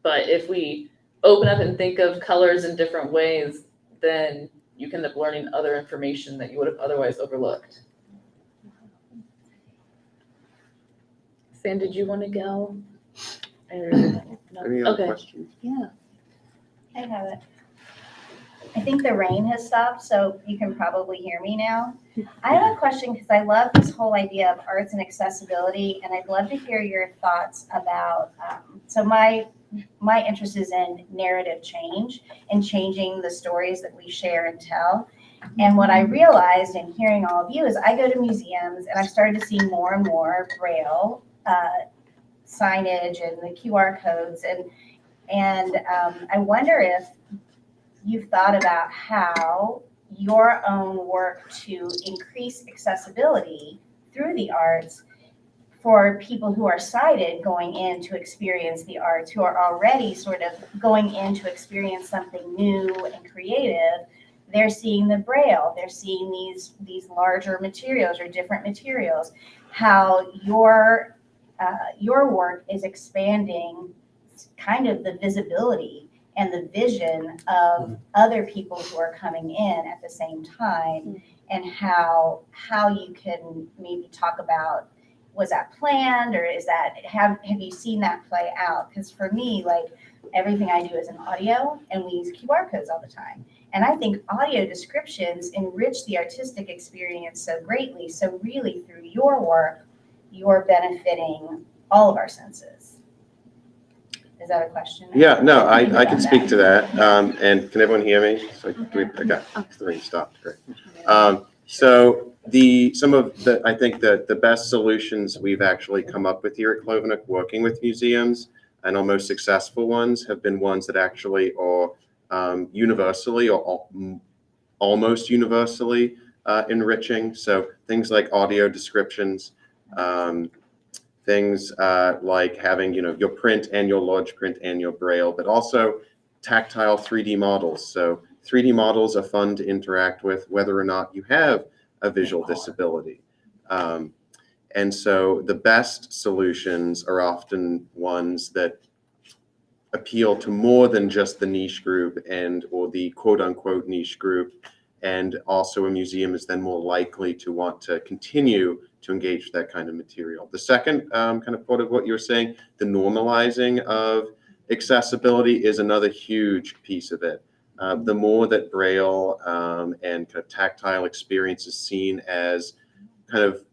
But if we open up and think of colors in different ways, then you can end up learning other information that you would have otherwise overlooked. Sam, did you want to go? No? Any other Okay. questions? Yeah. I have it. I think the rain has stopped, so you can probably hear me now. I have a question because I love this whole idea of arts and accessibility, and I'd love to hear your thoughts about, so my interest is in narrative change and changing the stories that we share and tell. And what I realized in hearing all of you is I go to museums and I've started to see more and more Braille signage and the QR codes, and I wonder if you've thought about how your own work to increase accessibility through the arts for people who are sighted going in to experience the arts, who are already sort of going in to experience something new and creative. They're seeing the Braille, they're seeing these larger materials or different materials, how your work is expanding kind of the visibility and the vision of other people who are coming in at the same time, and how you can maybe talk about, was that planned, or is that, have you seen that play out? Because for me, like, everything I do is in audio, and we use QR codes all the time. And I think audio descriptions enrich the artistic experience so greatly. So really, through your work, you're benefiting all of our senses. Is that a question? Yeah, no, I can speak to that. And can everyone hear me? So I got the ring stopped. Great. So I think the best solutions we've actually come up with here at Clovernook, working with museums, and our most successful ones have been ones that actually are universally or almost universally enriching. So things like audio descriptions, things like having, your print and your large print and your Braille, but also tactile 3D models. So 3D models are fun to interact with, whether or not you have a visual disability. And so the best solutions are often ones that appeal to more than just the niche group or the quote unquote niche group. And also a museum is then more likely to want to continue to engage with that kind of material. The second kind of part of what you're saying, the normalizing of accessibility, is another huge piece of it. The more that Braille and kind of tactile experience is seen as kind of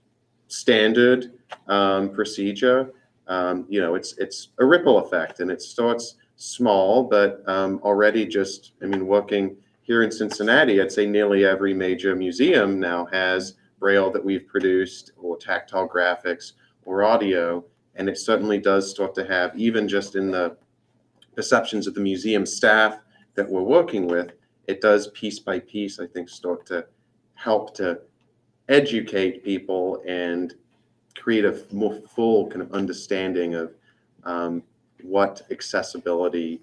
standard procedure, it's a ripple effect, and it starts small, but already working here in Cincinnati, I'd say nearly every major museum now has Braille that we've produced, or tactile graphics, or audio, and it certainly does start to have, even just in the perceptions of the museum staff that we're working with, it does piece by piece, I think, start to help to educate people and create a more full kind of understanding of what accessibility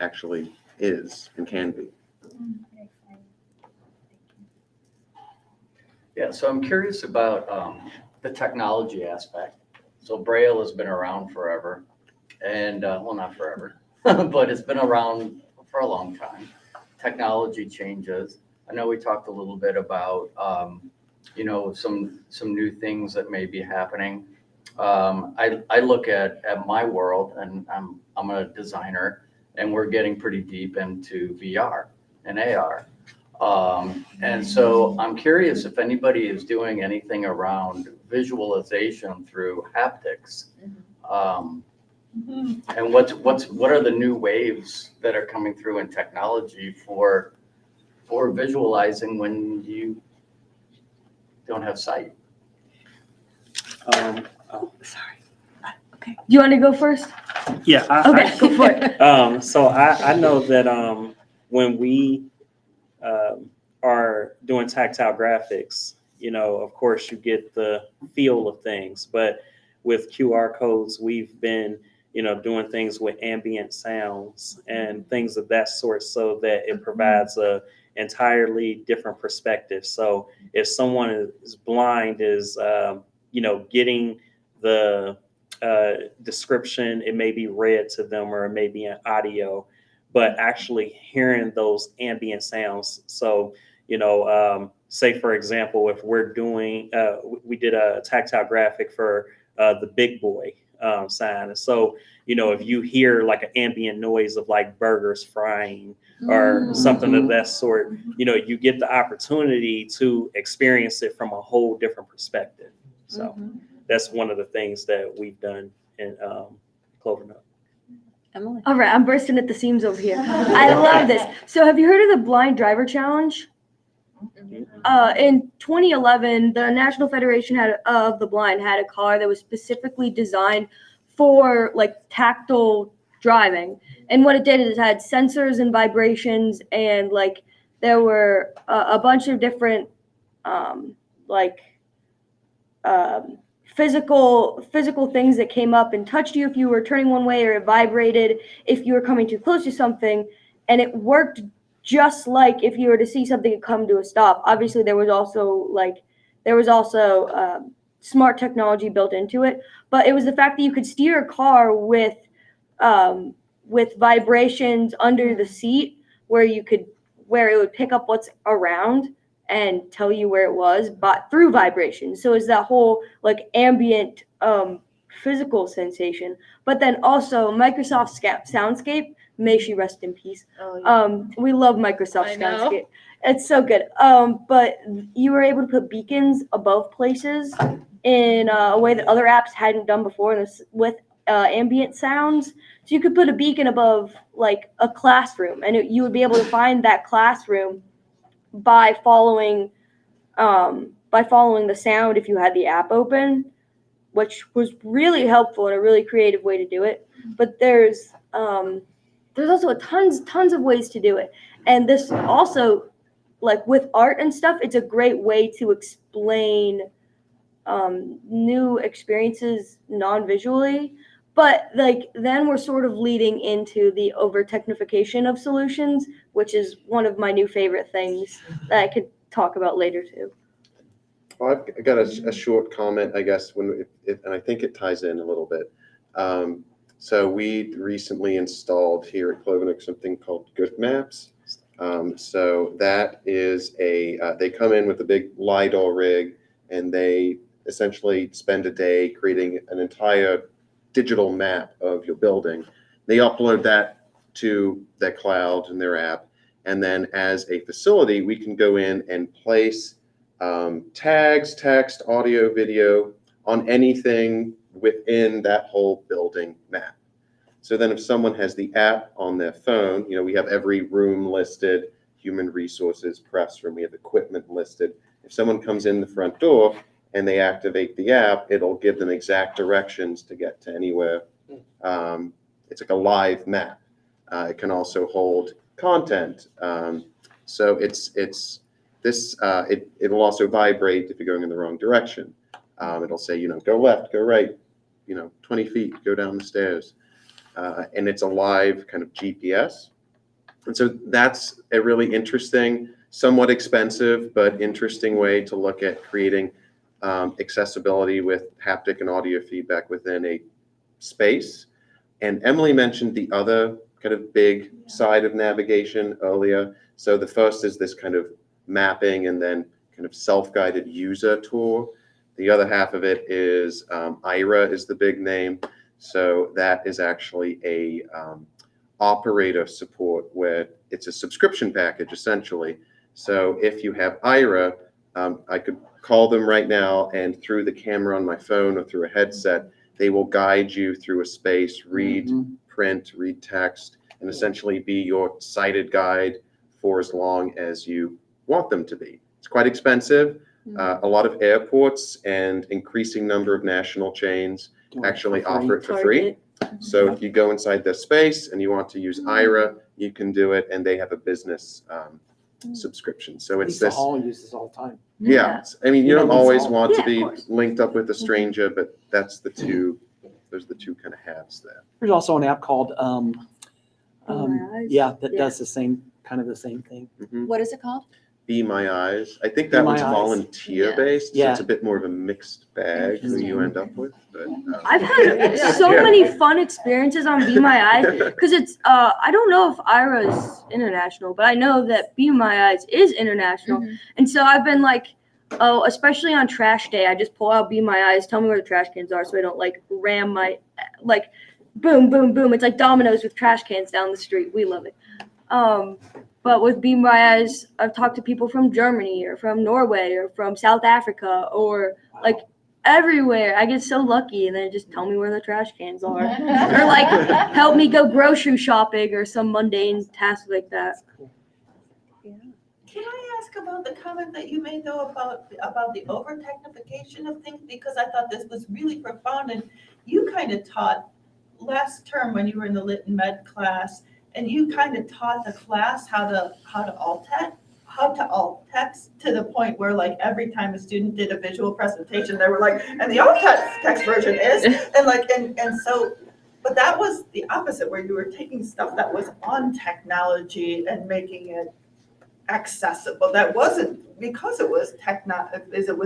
actually is and can be. Yeah, so I'm curious about the technology aspect. So Braille has been around forever, and well, not forever, but it's been around for a long time. Technology changes. I know we talked a little bit about some new things that may be happening. I look at my world, and I'm a designer, and we're getting pretty deep into VR and AR. And so I'm curious if anybody is doing anything around visualization through haptics. And what are the new waves that are coming through in technology for visualizing when you don't have sight? Sorry. Okay. Do you want to go first? Yeah. Okay, go for it. So I know that when we are doing tactile graphics, of course you get the feel of things, but with QR codes, we've been, doing things with ambient sounds and things of that sort so that it provides a entirely different perspective. So if someone is blind is, getting the description, it may be read to them or it may be an audio, but actually hearing those ambient sounds. So, say for example, if we're doing, we did a tactile graphic for the big boy sign. And so, if you hear like an ambient noise of like burgers frying or something of that sort, you get the opportunity to experience it from a whole different perspective. So that's one of the things that we've done in Clovernook. Emily. All right, I'm bursting at the seams over here. I love this. So have you heard of the Blind Driver Challenge? In 2011, the National Federation of the Blind had a car that was specifically designed for like tactile driving. And what it did is it had sensors and vibrations, and like there were a bunch of different physical things that came up and touched you if you were turning one way, or it vibrated if you were coming too close to something, and it worked just like if you were to see something come to a stop. Obviously, there was also smart technology built into it, but it was the fact that you could steer a car with vibrations under the seat, where it would pick up what's around and tell you where it was, but through vibration. So it's that whole like ambient physical sensation. But then also Microsoft Soundscape, may she rest in peace. We love Microsoft Soundscape. It's so good. But you were able to put beacons above places in a way that other apps hadn't done before with ambient sounds. So you could put a beacon above like a classroom, and you would be able to find that classroom by following the sound if you had the app open, which was really helpful and a really creative way to do it. But there's also tons of ways to do it, and this also, like with art and stuff, it's a great way to explain new experiences non-visually. But like then we're sort of leading into the over-technification of solutions, which is one of my new favorite things that I could talk about later too. Well, I've got a short comment, I guess, and I think it ties in a little bit. So we recently installed here at Clovernook something called Good Maps. So that is they come in with a big LiDAR rig, and they essentially spend a day creating an entire digital map of your building. They upload that to their cloud and their app, and then as a facility, we can go in and place tags, text, audio, video on anything within that whole building map. So then if someone has the app on their phone, we have every room listed, human resources, press room, we have equipment listed. If someone comes in the front door and they activate the app, it'll give them exact directions to get to anywhere. It's like a live map. It can also hold content. So it'll also vibrate if you're going in the wrong direction. It'll say, go left, go right, 20 feet, go down the stairs. And it's a live kind of GPS. And so that's a really interesting, somewhat expensive, but interesting way to look at creating accessibility with haptic and audio feedback within a space. And Emily mentioned the other kind of big side of navigation earlier. So the first is this kind of mapping and then kind of self-guided user tour. The other half of it is IRA is the big name. So that is actually a operator support where it's a subscription package essentially. So if you have IRA, I could call them right now, and through the camera on my phone or through a headset, they will guide you through a space, read print, read text, and essentially be your sighted guide for as long as you want them to be. It's quite expensive, A lot of airports and increasing number of national chains actually offer it for free. So if you go inside their space and you want to use IRA, you can do it, and they have a business subscription. So it's Lisa this. Hall uses this all the time. Yeah, I mean, you You know, don't Lisa always Hall. want to Yeah, of be course. linked up with a stranger, but that's the two. There's the two kind of halves there. There's also an app called, Eyes? yeah, that Yeah. does the same thing. Mhm. What is it called? Be My Eyes. I think Be that My one's Eyes. volunteer based, so Yeah. it's a bit more of a mixed bag who you end up with. But I've had so Yeah. many fun experiences on Be My Eyes because it's I don't know if IRA is international, but I know that Be My Eyes is international, and so I've been like, oh, especially on trash day, I just pull out Be My Eyes, tell me where the trash cans are, so I don't like ram my like, boom, boom, boom. It's like dominoes with trash cans down the street. We love it. But with Be My Eyes, I've talked to people from Germany or from Norway or from South Africa or like everywhere. I get so lucky, and they just tell me where the trash cans are, or like help me go grocery shopping or some mundane task like that. Can I ask about the comment that you made though about the over technification of things? Because I thought this was really profound, and you kind of taught last term when you were in the lit and med class, and you kind of taught the class how to alt text to the point where like every time a student did a visual presentation, they were like, and the alt text version is, and like and so. But that was the opposite, where you were taking stuff that was on technology and making it accessible. That wasn't, because it was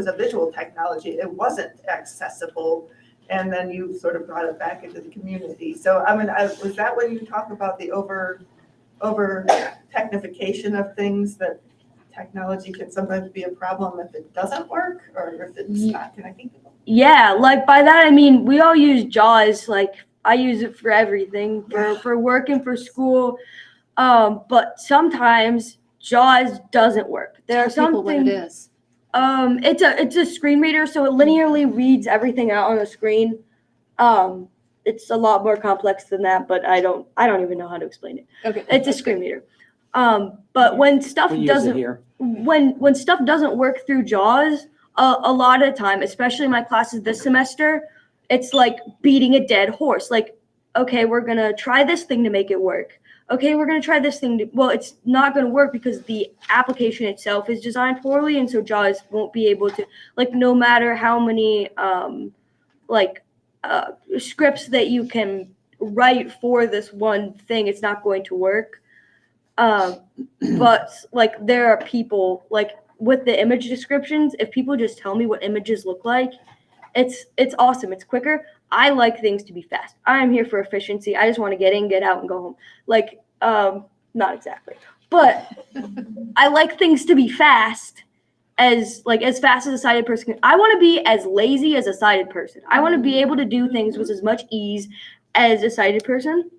a visual technology, it wasn't accessible. And then you sort of brought it back into the community. So I mean, was that when you talk about the over technification of things, that technology can sometimes be a problem if it doesn't work or if it's not connecting people? Yeah, like by that I mean we all use JAWS. Like I use it for everything, for work and for school. But sometimes JAWS doesn't work. There are Tell people some what it things. is. It's a screen reader, so it linearly reads everything out on the screen. It's a lot more complex than that, but I don't even know how to explain it. Okay. It's a screen reader. But when stuff We use it doesn't here. when stuff doesn't work through JAWS, a lot of the time, especially my classes this semester, it's like beating a dead horse. Like, okay, we're gonna try this thing to make it work. Okay, we're going to try this thing. Well, it's not going to work because the application itself is designed poorly. And so JAWS won't be able to, like, no matter how many, scripts that you can write for this one thing, it's not going to work. But, like, there are people, like, with the image descriptions, if people just tell me what images look like, it's awesome. It's quicker. I like things to be fast. I am here for efficiency. I just want to get in, get out, and go home. Like, not exactly, but I like things to be fast, as fast as a sighted person can. I want to be as lazy as a sighted person. I want to be able to do things with as much ease as a sighted person.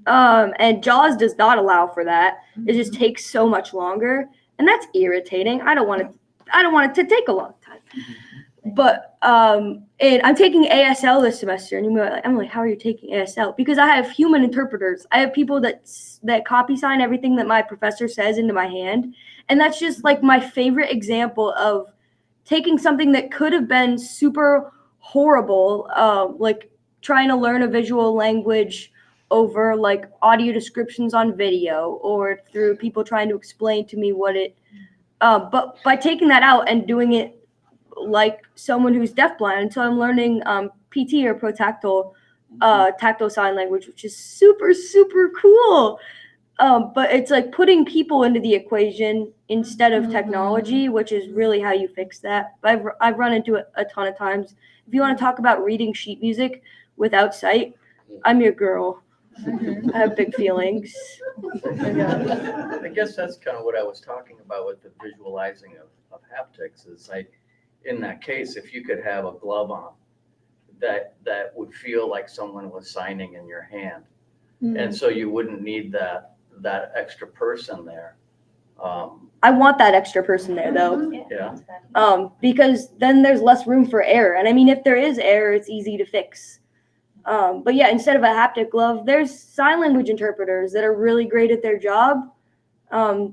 And JAWS does not allow for that. It just takes so much longer, and that's irritating. I don't want it to take a long time. But and I'm taking ASL this semester, and I'm like, how are you taking ASL? Because I have human interpreters. I have people that copy sign everything that my professor says into my hand, and that's just like my favorite example of taking something that could have been super horrible, like trying to learn a visual language over like audio descriptions on video or through people trying to explain to me what it. But by taking that out and doing it like someone who's deafblind, so I'm learning PT or tactile sign language, which is super, super cool. But it's like putting people into the equation instead of technology, which is really how you fix that. I've run into it a ton of times. If you want to talk about reading sheet music without sight, I'm your girl. I have big feelings. I guess that's kind of what I was talking about with the visualizing of haptics is in that case, if you could have a glove on that would feel like someone was signing in your hand. And so you wouldn't need that extra person there. I want that extra person there though. Yeah. Because then there's less room for error. And I mean, if there is error, it's easy to fix. But yeah, instead of a haptic glove, there's sign language interpreters that are really great at their job.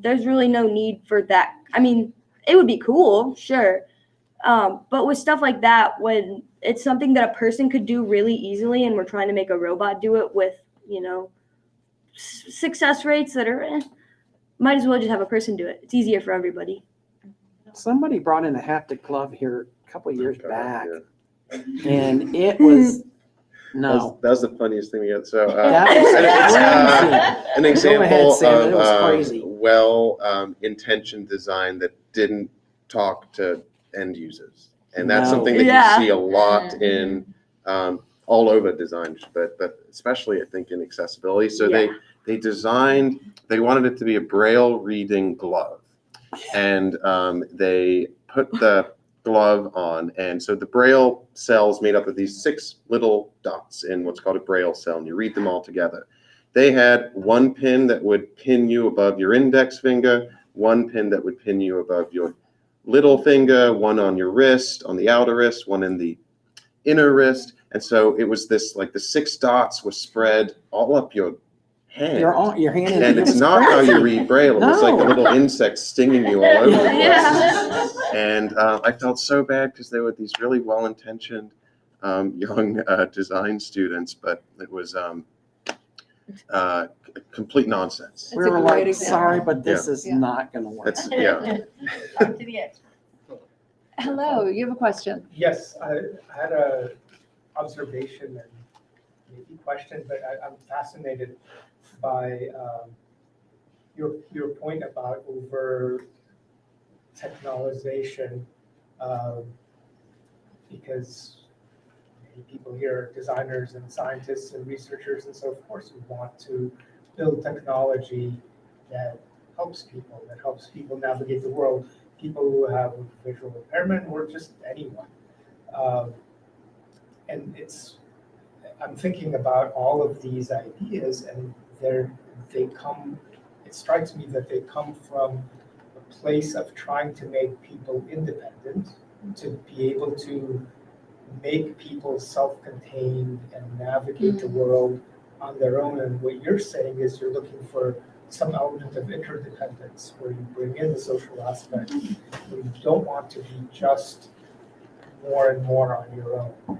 There's really no need for that. I mean, it would be cool, sure. But with stuff like that, when it's something that a person could do really easily and we're trying to make a robot do it with, success rates that are, might as well just have a person do it. It's easier for everybody. Somebody brought in a haptic glove here a couple of years back, Yeah. and it was, no. That was the funniest thing we had. So That was an crazy. Go ahead, example Sam, it was of crazy. well-intentioned design that didn't talk to end users. And that's No. something that Yeah. you see a lot in all over design, but especially I think in accessibility. So Yeah. they wanted it to be a Braille reading glove. And they put the glove on, and so the Braille cell is made up of these 6 little dots in what's called a Braille cell, and you read them all together. They had one pin that would pin you above your index finger, one pin that would pin you above your little finger, one on your wrist, on the outer wrist, one in the inner wrist, and so it was this, like the 6 dots were spread all up your hand. Your hand. And it's not how you read Braille. It's like a little insect stinging you all over the place. Yeah. And I felt so bad because they were these really well-intentioned young design students, but it was complete nonsense. It's We a were great like, example. sorry, but this Yeah. is Yeah. not going to work. That's, yeah. Talk to the expert. Hello, you have a question? Yes, I had a observation and maybe question, but I'm fascinated by your point about over technologization, because many people here are designers and scientists and researchers and so forth who want to build technology that helps people navigate the world, people who have visual impairment or just anyone. And I'm thinking about all of these ideas, and it strikes me that they come from a place of trying to make people independent, to be able to make people self-contained and navigate the world on their own. And what you're saying is you're looking for some element of interdependence where you bring in the social aspect, where you don't want to be just more and more on your own.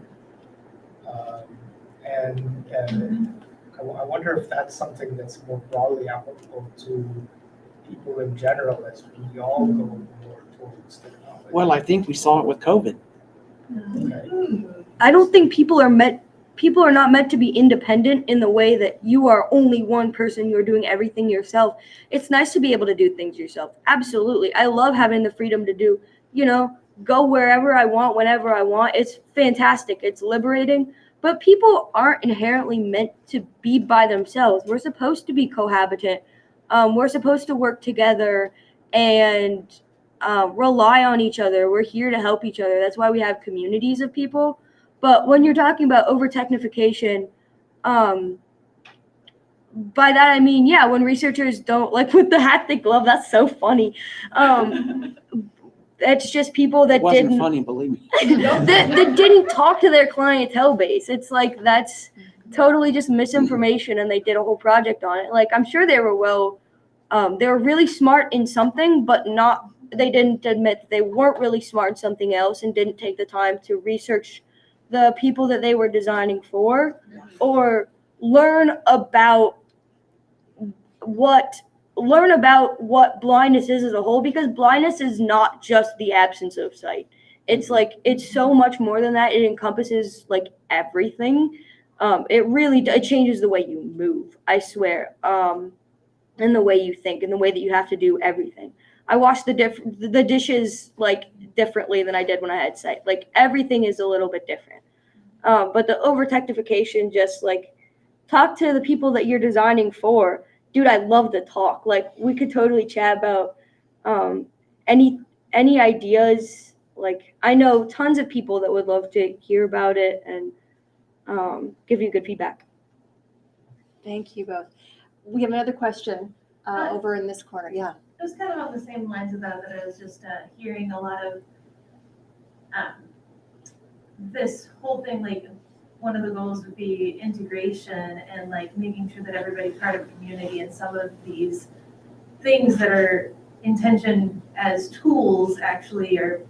I wonder if that's something that's more broadly applicable to people in general as we all go more towards technology. Well, I think we saw it with COVID. Okay. I don't think people are not meant to be independent in the way that you are only one person, you're doing everything yourself. It's nice to be able to do things yourself. Absolutely. I love having the freedom to do, go wherever I want, whenever I want. It's fantastic. It's liberating. But people aren't inherently meant to be by themselves. We're supposed to be cohabitant. We're supposed to work together and rely on each other. We're here to help each other. That's why we have communities of people. But when you're talking about over-technification, by that I mean, yeah, when researchers don't, like with the haptic glove, that's so funny. It's just people that It wasn't didn't funny, believe me. that didn't talk to their clientele base. It's like that's totally just misinformation, and they did a whole project on it. Like I'm sure they were they were really smart in something, but they didn't admit that they weren't really smart in something else, and didn't take the time to research the people that they were designing for, or learn about what blindness is as a whole, because blindness is not just the absence of sight. It's so much more than that. It encompasses like everything. It changes the way you move, I swear, and the way you think, and the way that you have to do everything. I wash the dishes like differently than I did when I had sight. Like everything is a little bit different. But the over-technification, just like talk to the people that you're designing for. Dude, I love to talk. Like we could totally chat about any ideas. Like I know tons of people that would love to hear about it and give you good feedback. Thank you both. We have another question over in this corner. Yeah. It was kind of on the same lines of that I was just hearing a lot of this whole thing, like one of the goals would be integration and like making sure that everybody's part of a community, and some of these things that are intention as tools actually are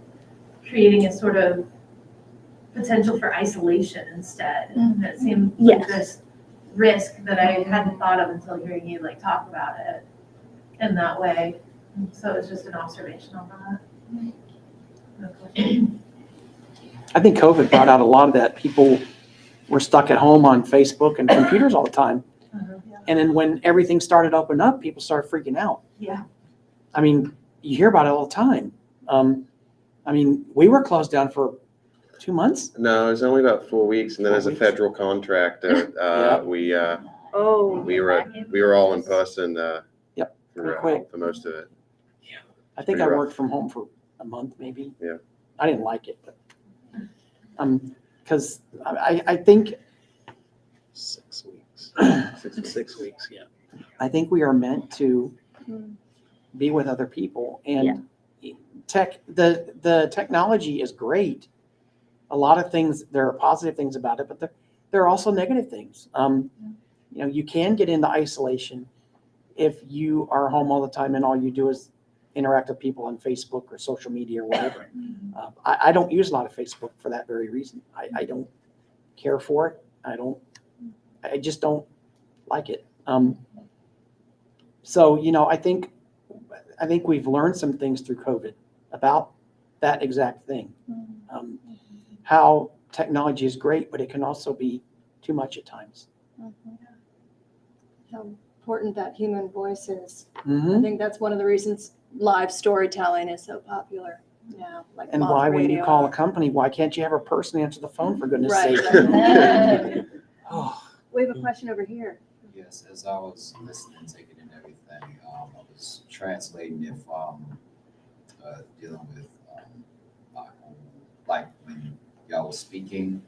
creating a sort of potential for isolation instead. And it seemed like this risk that I hadn't thought of until hearing you like talk about it in that way. So it's just an observation on that. No question. I think COVID brought out a lot of that. People were stuck at home on Facebook and computers all the time. And then when everything started to open up, people started freaking out. Yeah. I mean, you hear about it all the time. I mean, we were closed down for 2 months. No, it was only about 4 weeks, and then as a federal contractor, we were all in person. For most of it. I think I worked from home for a month, maybe. Yeah. I didn't like it, but because I think 6 weeks. 6 weeks, yeah. I think we are meant to be with other people, and the technology is great. A lot of things, there are positive things about it, but there are also negative things. You can get into isolation if you are home all the time and all you do is interact with people on Facebook or social media or whatever. I don't use a lot of Facebook for that very reason. I don't care for it. I just don't like it. So, I think we've learned some things through COVID about that exact thing. How technology is great, but it can also be too much at times. How important that human voice is. Mm-hmm. I think that's one of the reasons live storytelling is so popular now. Like And moth why, when you radio. call a company, why can't you have a person answer the phone, for goodness Right. sake? Oh. We have a question over here. Yes, as I was listening, taking in everything, I was translating if dealing with my own, like when y'all was speaking,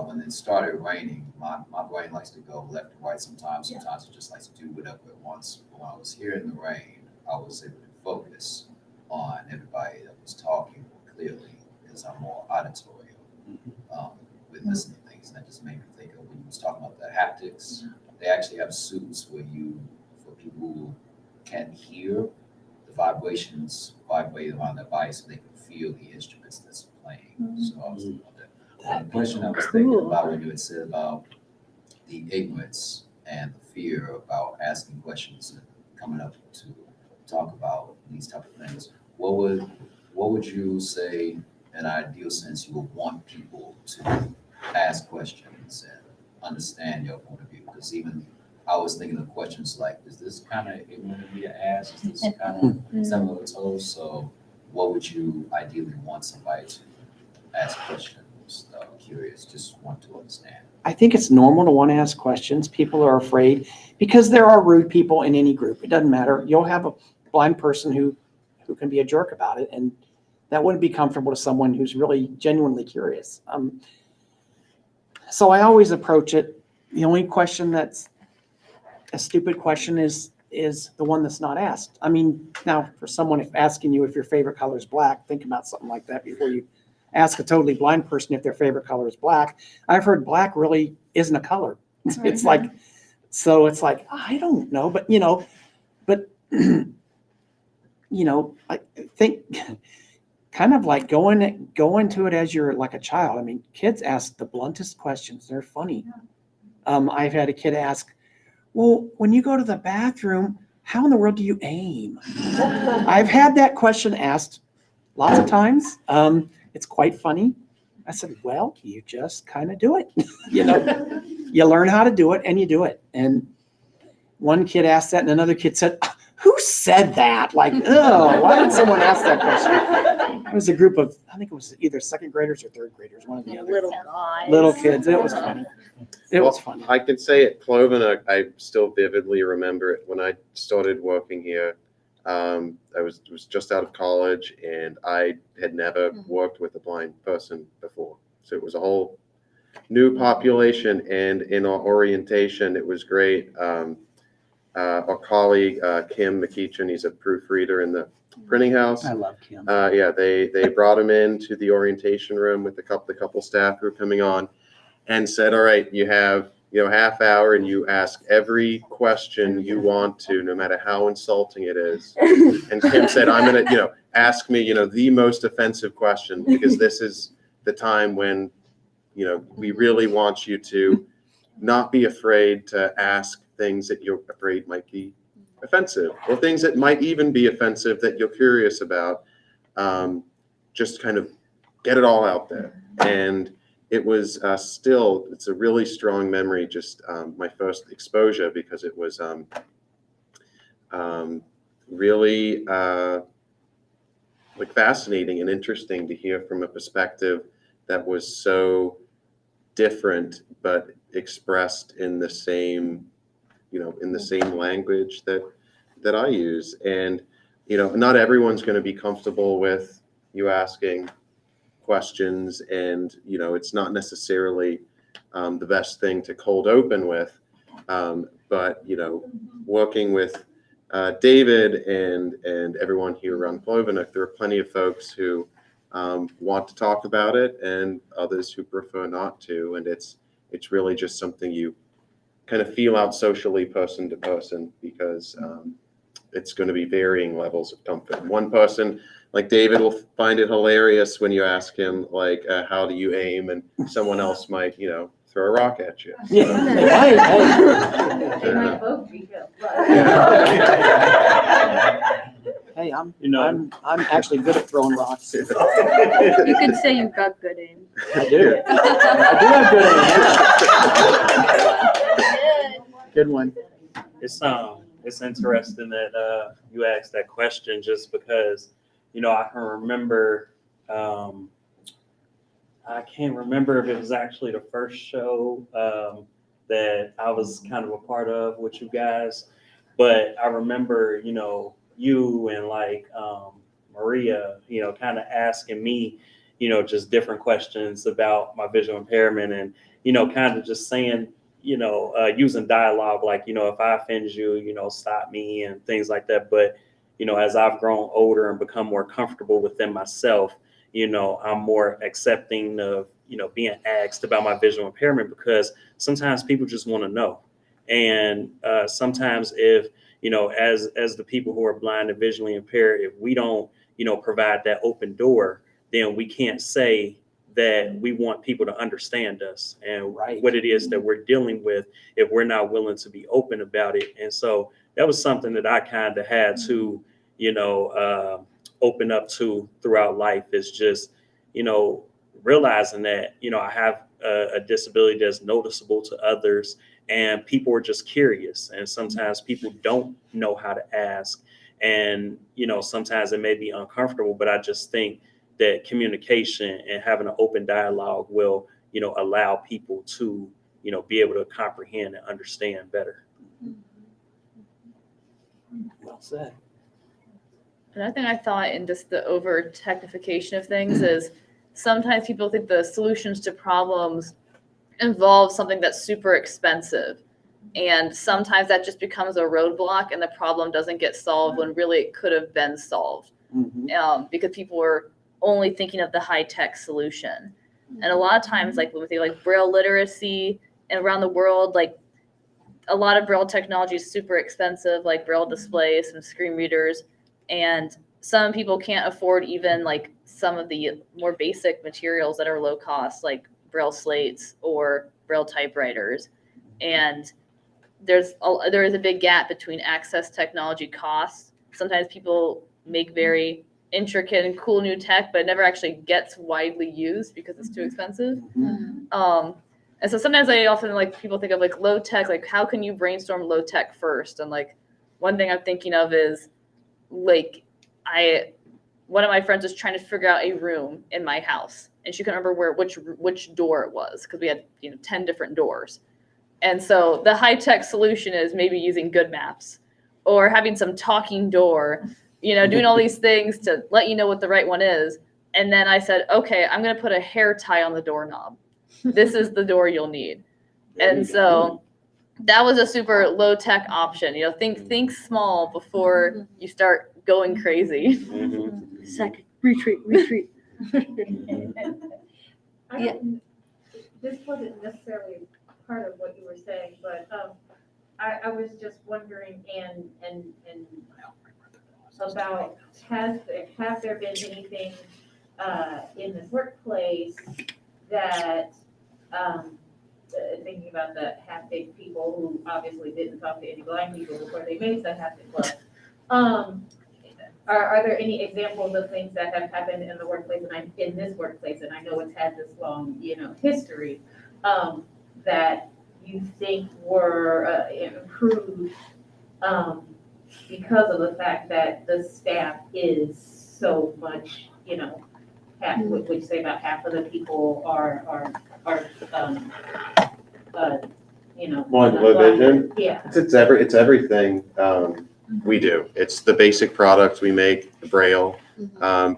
when it started raining, my brain likes to go left and right sometimes. Sometimes it just likes to do whatever it wants. But when I was hearing the rain, I was able to focus on everybody that was talking more clearly because I'm more auditory with listening to things. And that just made me think of when you was talking about the haptics, they actually have suits where for people who can hear the vibrations vibrate around their body so they can feel the instruments that's playing. So I was thinking about that. One question I was thinking about when you had said about the ignorance and the fear about asking questions and coming up to talk about these type of things, what would you say in an ideal sense you would want people to ask questions and understand your point of view? Because even I was thinking of questions like, is this kind of ignorant of me to ask? Is this kind of stepping on the toes? So what would you ideally want somebody to ask questions? Curious, just want to understand. I think it's normal to want to ask questions. People are afraid because there are rude people in any group. It doesn't matter. You'll have a blind person who can be a jerk about it, and that wouldn't be comfortable to someone who's really genuinely curious. So I always approach it. The only question that's a stupid question is the one that's not asked. I mean, now for someone asking you if your favorite color is black, think about something like that before you ask a totally blind person if their favorite color is black. I've heard black really isn't a color. It's like, so it's like, I don't know, but I think kind of like go into it as you're like a child. I mean, kids ask the bluntest questions. They're funny. I've had a kid ask, well, when you go to the bathroom, how in the world do you aim? I've had that question asked lots of times. It's quite funny. I said, well, you just kind of do it. You learn how to do it and you do it. And one kid asked that and another kid said, who said that? Like, oh, why did someone ask that question? It was a group of, I think it was either second graders or third graders, one of the other. Little guys. Little kids. It was funny. It was funny. I can say at Clovernook, I still vividly remember it when I started working here. I was just out of college and I had never worked with a blind person before. So it was a whole new population, and in our orientation, it was great. Our colleague, Kim McEachin, he's a proofreader in the printing house. I love Kim. They brought him into the orientation room with the couple staff who were coming on and said, all right, you have half hour and you ask every question you want to, no matter how insulting it is. And Kim said, I'm going to, ask me, the most offensive question, because this is the time when, we really want you to not be afraid to ask things that you're afraid might be offensive, or things that might even be offensive that you're curious about. Just kind of get it all out there. And it was it's a really strong memory, just my first exposure, because it was really fascinating and interesting to hear from a perspective that was so different, but expressed in the same, language that I use. And, not everyone's going to be comfortable with you asking questions, and it's not necessarily the best thing to cold open with, but working with David and everyone here around Clovernook, there are plenty of folks who want to talk about it, and others who prefer not to, and it's really just something you kind of feel out socially, person to person, because it's going to be varying levels of comfort. One person, like David, will find it hilarious when you ask him, like, how do you aim? And someone else might, throw a rock at you. Yeah. They might both be good. Hey, I'm actually good at throwing rocks. You could say you've got good aim. I do. I do have good aim. Good one. It's interesting that you asked that question, just because I can remember, I can't remember if it was actually the first show that I was kind of a part of with you guys, but I remember, you and Maria, kind of asking me, just different questions about my visual impairment, and, kind of just saying, using dialogue, like, if I offend you, stop me and things like that. But, as I've grown older and become more comfortable within myself, I'm more accepting of, being asked about my visual impairment, because sometimes people just want to know. And sometimes if, as the people who are blind and visually impaired, if we don't, provide that open door, then we can't say that we want people to understand us and what it is that we're dealing with if we're not willing to be open about it. And so that was something that I kind of had to, open up to throughout life, is just, realizing that, I have a disability that's noticeable to others, and people are just curious. And sometimes people don't know how to ask. And, sometimes it may be uncomfortable, but I just think that communication and having an open dialogue will, allow people to, be able to comprehend and understand better. Well said. Another thing I thought in just the over technification of things is sometimes people think the solutions to problems involve something that's super expensive. And sometimes that just becomes a roadblock and the problem doesn't get solved when really it could have been solved. Because people were only thinking of the high-tech solution. And a lot of times, like with Braille literacy and around the world, like a lot of Braille technology is super expensive, like Braille displays and screen readers. And some people can't afford even like some of the more basic materials that are low cost, like Braille slates or Braille typewriters. And there is a big gap between access technology costs. Sometimes people make very intricate and cool new tech, but it never actually gets widely used because it's too expensive. And so sometimes I often people think of low tech, like how can you brainstorm low tech first? And one thing I'm thinking of is one of my friends was trying to figure out a room in my house, and she couldn't remember which door it was because we had 10 different doors. And so the high tech solution is maybe using good maps or having some talking door, doing all these things to let you know what the right one is. And then I said, okay, I'm going to put a hair tie on the doorknob. This is the door you'll need. And so that was a super low tech option. Think small before you start going crazy. Second, retreat. This wasn't necessarily part of what you were saying, but I was just wondering and about have there been anything in this workplace that thinking about the haptic people who obviously didn't talk to any blind people before they made the haptic club. Are there any examples of things that have happened in the workplace and in this workplace, and I know it's had this long, history, that you think were improved because of the fact that the staff is so much, half, would you say about half of the people are Blind to low vision? Yeah. It's everything we do. It's the basic products we make, the Braille,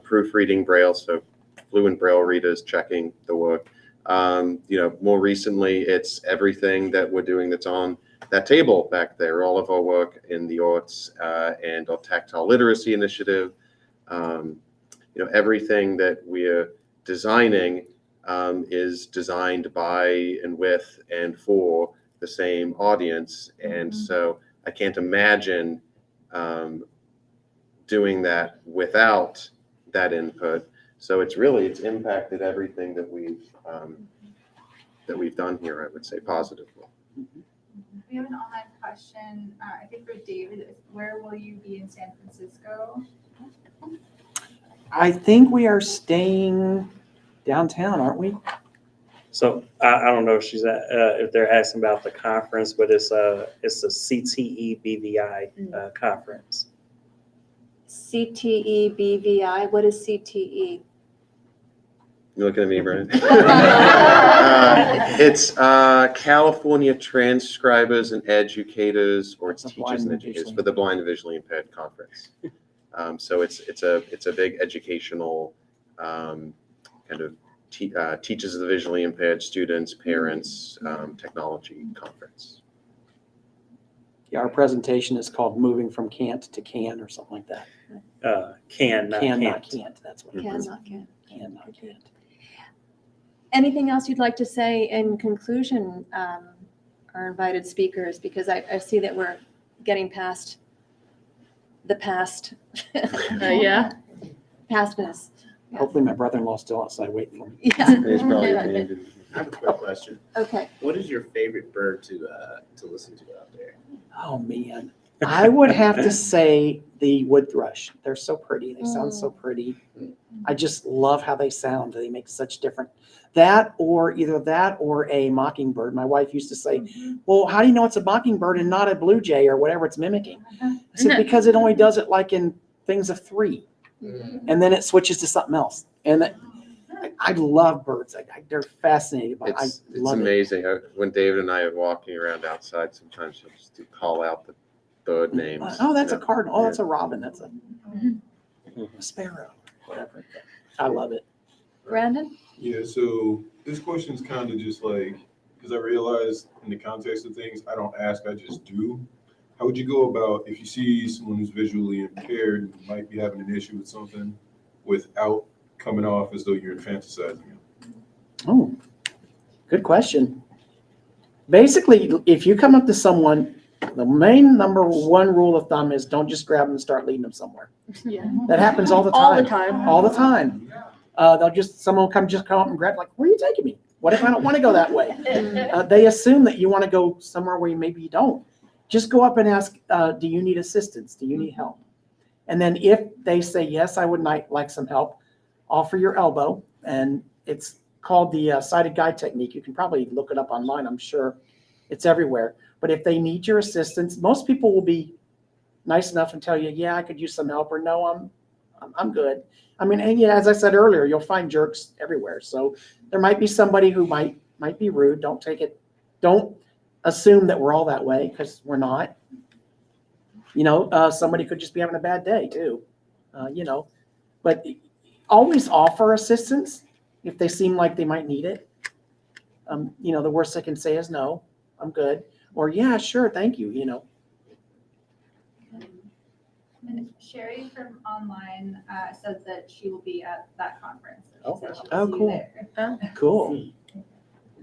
proofreading Braille, so fluent Braille readers checking the work. More recently, it's everything that we're doing that's on that table back there, all of our work in the arts and our tactile literacy initiative. Everything that we're designing is designed by and with and for the same audience. And so I can't imagine doing that without that input. So it's impacted everything that we've done here, I would say, positively. We have an online question, I think for David. Where will you be in San Francisco? I think we are staying downtown, aren't we? So I don't know if if they're asking about the conference, but it's a CTE BVI conference. CTE BVI, what is CTE? You looking at me, Brian? It's California Transcribers and Educators, or it's Teachers and Educators for the Blind and Visually Impaired Conference. So it's a big educational kind of teaches the visually impaired students, parents, technology conference. Yeah, our presentation is called "Moving from Can't to Can" or something like that. Can, not can't. That's what it Can, is. not can. Can, not can't. Anything else you'd like to say in conclusion, our invited speakers? Because I see that we're getting past the past. Yeah. Pastness. Hopefully my brother-in-law's still outside waiting for me. Yeah. He's probably Yeah. abandoned. I have a quick question. Okay. What is your favorite bird to listen to out there? Oh man, I would have to say the wood thrush. They're so pretty. They sound so pretty. I just love how they sound. They make such different. Either that or a mockingbird. My wife used to say, "Well, how do you know it's a mockingbird and not a blue jay or whatever it's mimicking?" I said, "Because it only does it like in things of three, and then it switches to something else." And I love birds. They're fascinating. It's amazing. When David and I are walking around outside, sometimes she'll just call out the bird names. Oh, that's a cardinal. Oh, that's a robin. That's a sparrow. Whatever. I love it. Brandon? Yeah, so this question is kind of just like, because I realize in the context of things, I don't ask, I just do. How would you go about if you see someone who's visually impaired and might be having an issue with something without coming off as though you're infantilizing them? Oh, good question. Basically, if you come up to someone, the main number one rule of thumb is don't just grab them and start leading them somewhere. Yeah. That happens all the time. All the time. All the time. Someone will come up and grab, like, where are you taking me? What if I don't want to go that way? They assume that you want to go somewhere where maybe you don't. Just go up and ask, do you need assistance? Do you need help? And then if they say, yes, I would like some help, offer your elbow. And it's called the sighted guide technique. You can probably look it up online. I'm sure it's everywhere. But if they need your assistance, most people will be nice enough and tell you, yeah, I could use some help, or no, I'm good. I mean, and as I said earlier, you'll find jerks everywhere. So there might be somebody who might be rude. Don't assume that we're all that way, because we're not. Somebody could just be having a bad day too, but always offer assistance if they seem like they might need it. The worst they can say is no, I'm good. Or yeah, sure, thank you, And Sherry from online says that she will be at that conference. Oh, cool. Cool.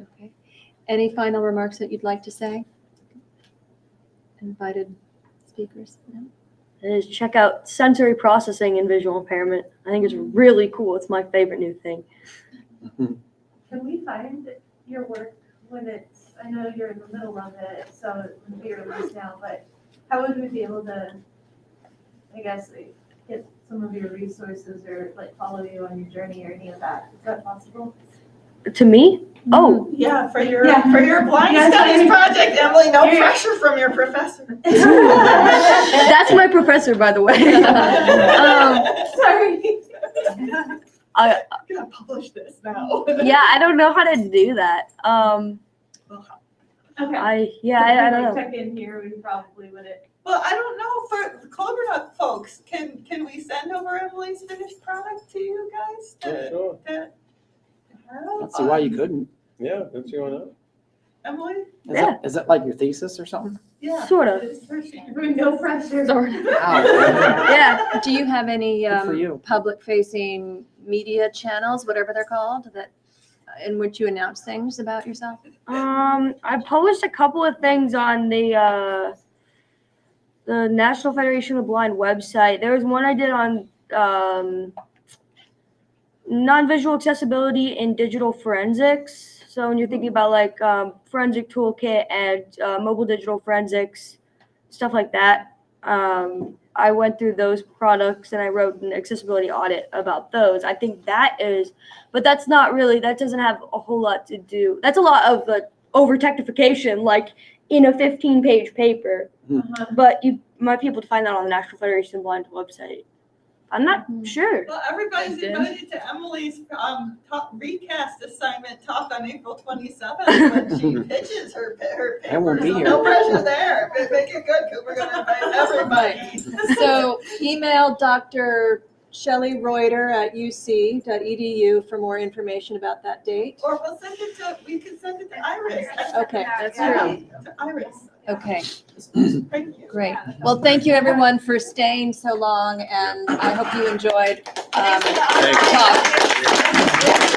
Okay. Any final remarks that you'd like to say? Invited speakers? No? Is check out sensory processing and visual impairment. I think it's really cool. It's my favorite new thing. Can we find your work when it's, I know you're in the middle of it, so it wouldn't be released now, but how would we be able to, I guess, get some of your resources or like follow you on your journey or any of that? Is that possible? To me? Oh, Yeah, for your Yeah. blind Yes, studies please. project, Emily, no Yeah. pressure from your professor. that's my professor, by the way. Sorry. I, I'm gonna publish this now. yeah, I don't know how to do that. Okay. I So don't if know. we check in here, we probably wouldn't. Well, I don't know, for Clovernook folks, can we send over Emily's finished product to you guys? Yeah, sure. Let's see why you couldn't. Yeah, don't you wanna know? Emily? Is that like your thesis or something? Yeah. Sort of. No pressure. Wow. Yeah. Do you have any Good for you. public-facing media channels, whatever they're called, that in which you announce things about yourself? I published a couple of things on the National Federation of the Blind website. There was one I did on non-visual accessibility in digital forensics. So when you're thinking about like forensic toolkit and mobile digital forensics, stuff like that, I went through those products and I wrote an accessibility audit about those. I think that is, but that's not really, that doesn't have a whole lot to do. That's a lot of the over-technification, like in a 15-page paper. But you might be able to find that on the National Federation of Blind website. I'm not sure. Well, everybody's LinkedIn. invited to Emily's recast assignment talk on April 27th when she pitches her paper. I won't be So here. no pressure there. Make it good, because we're gonna invite everybody. So email Dr. Shelley Reuter at uc.edu for more information about that date. Or we can send it to IRiS. Okay. That's true. To IRiS. Okay, Thank you. great. Well, thank you everyone for staying so long, and I hope you enjoyed the talk.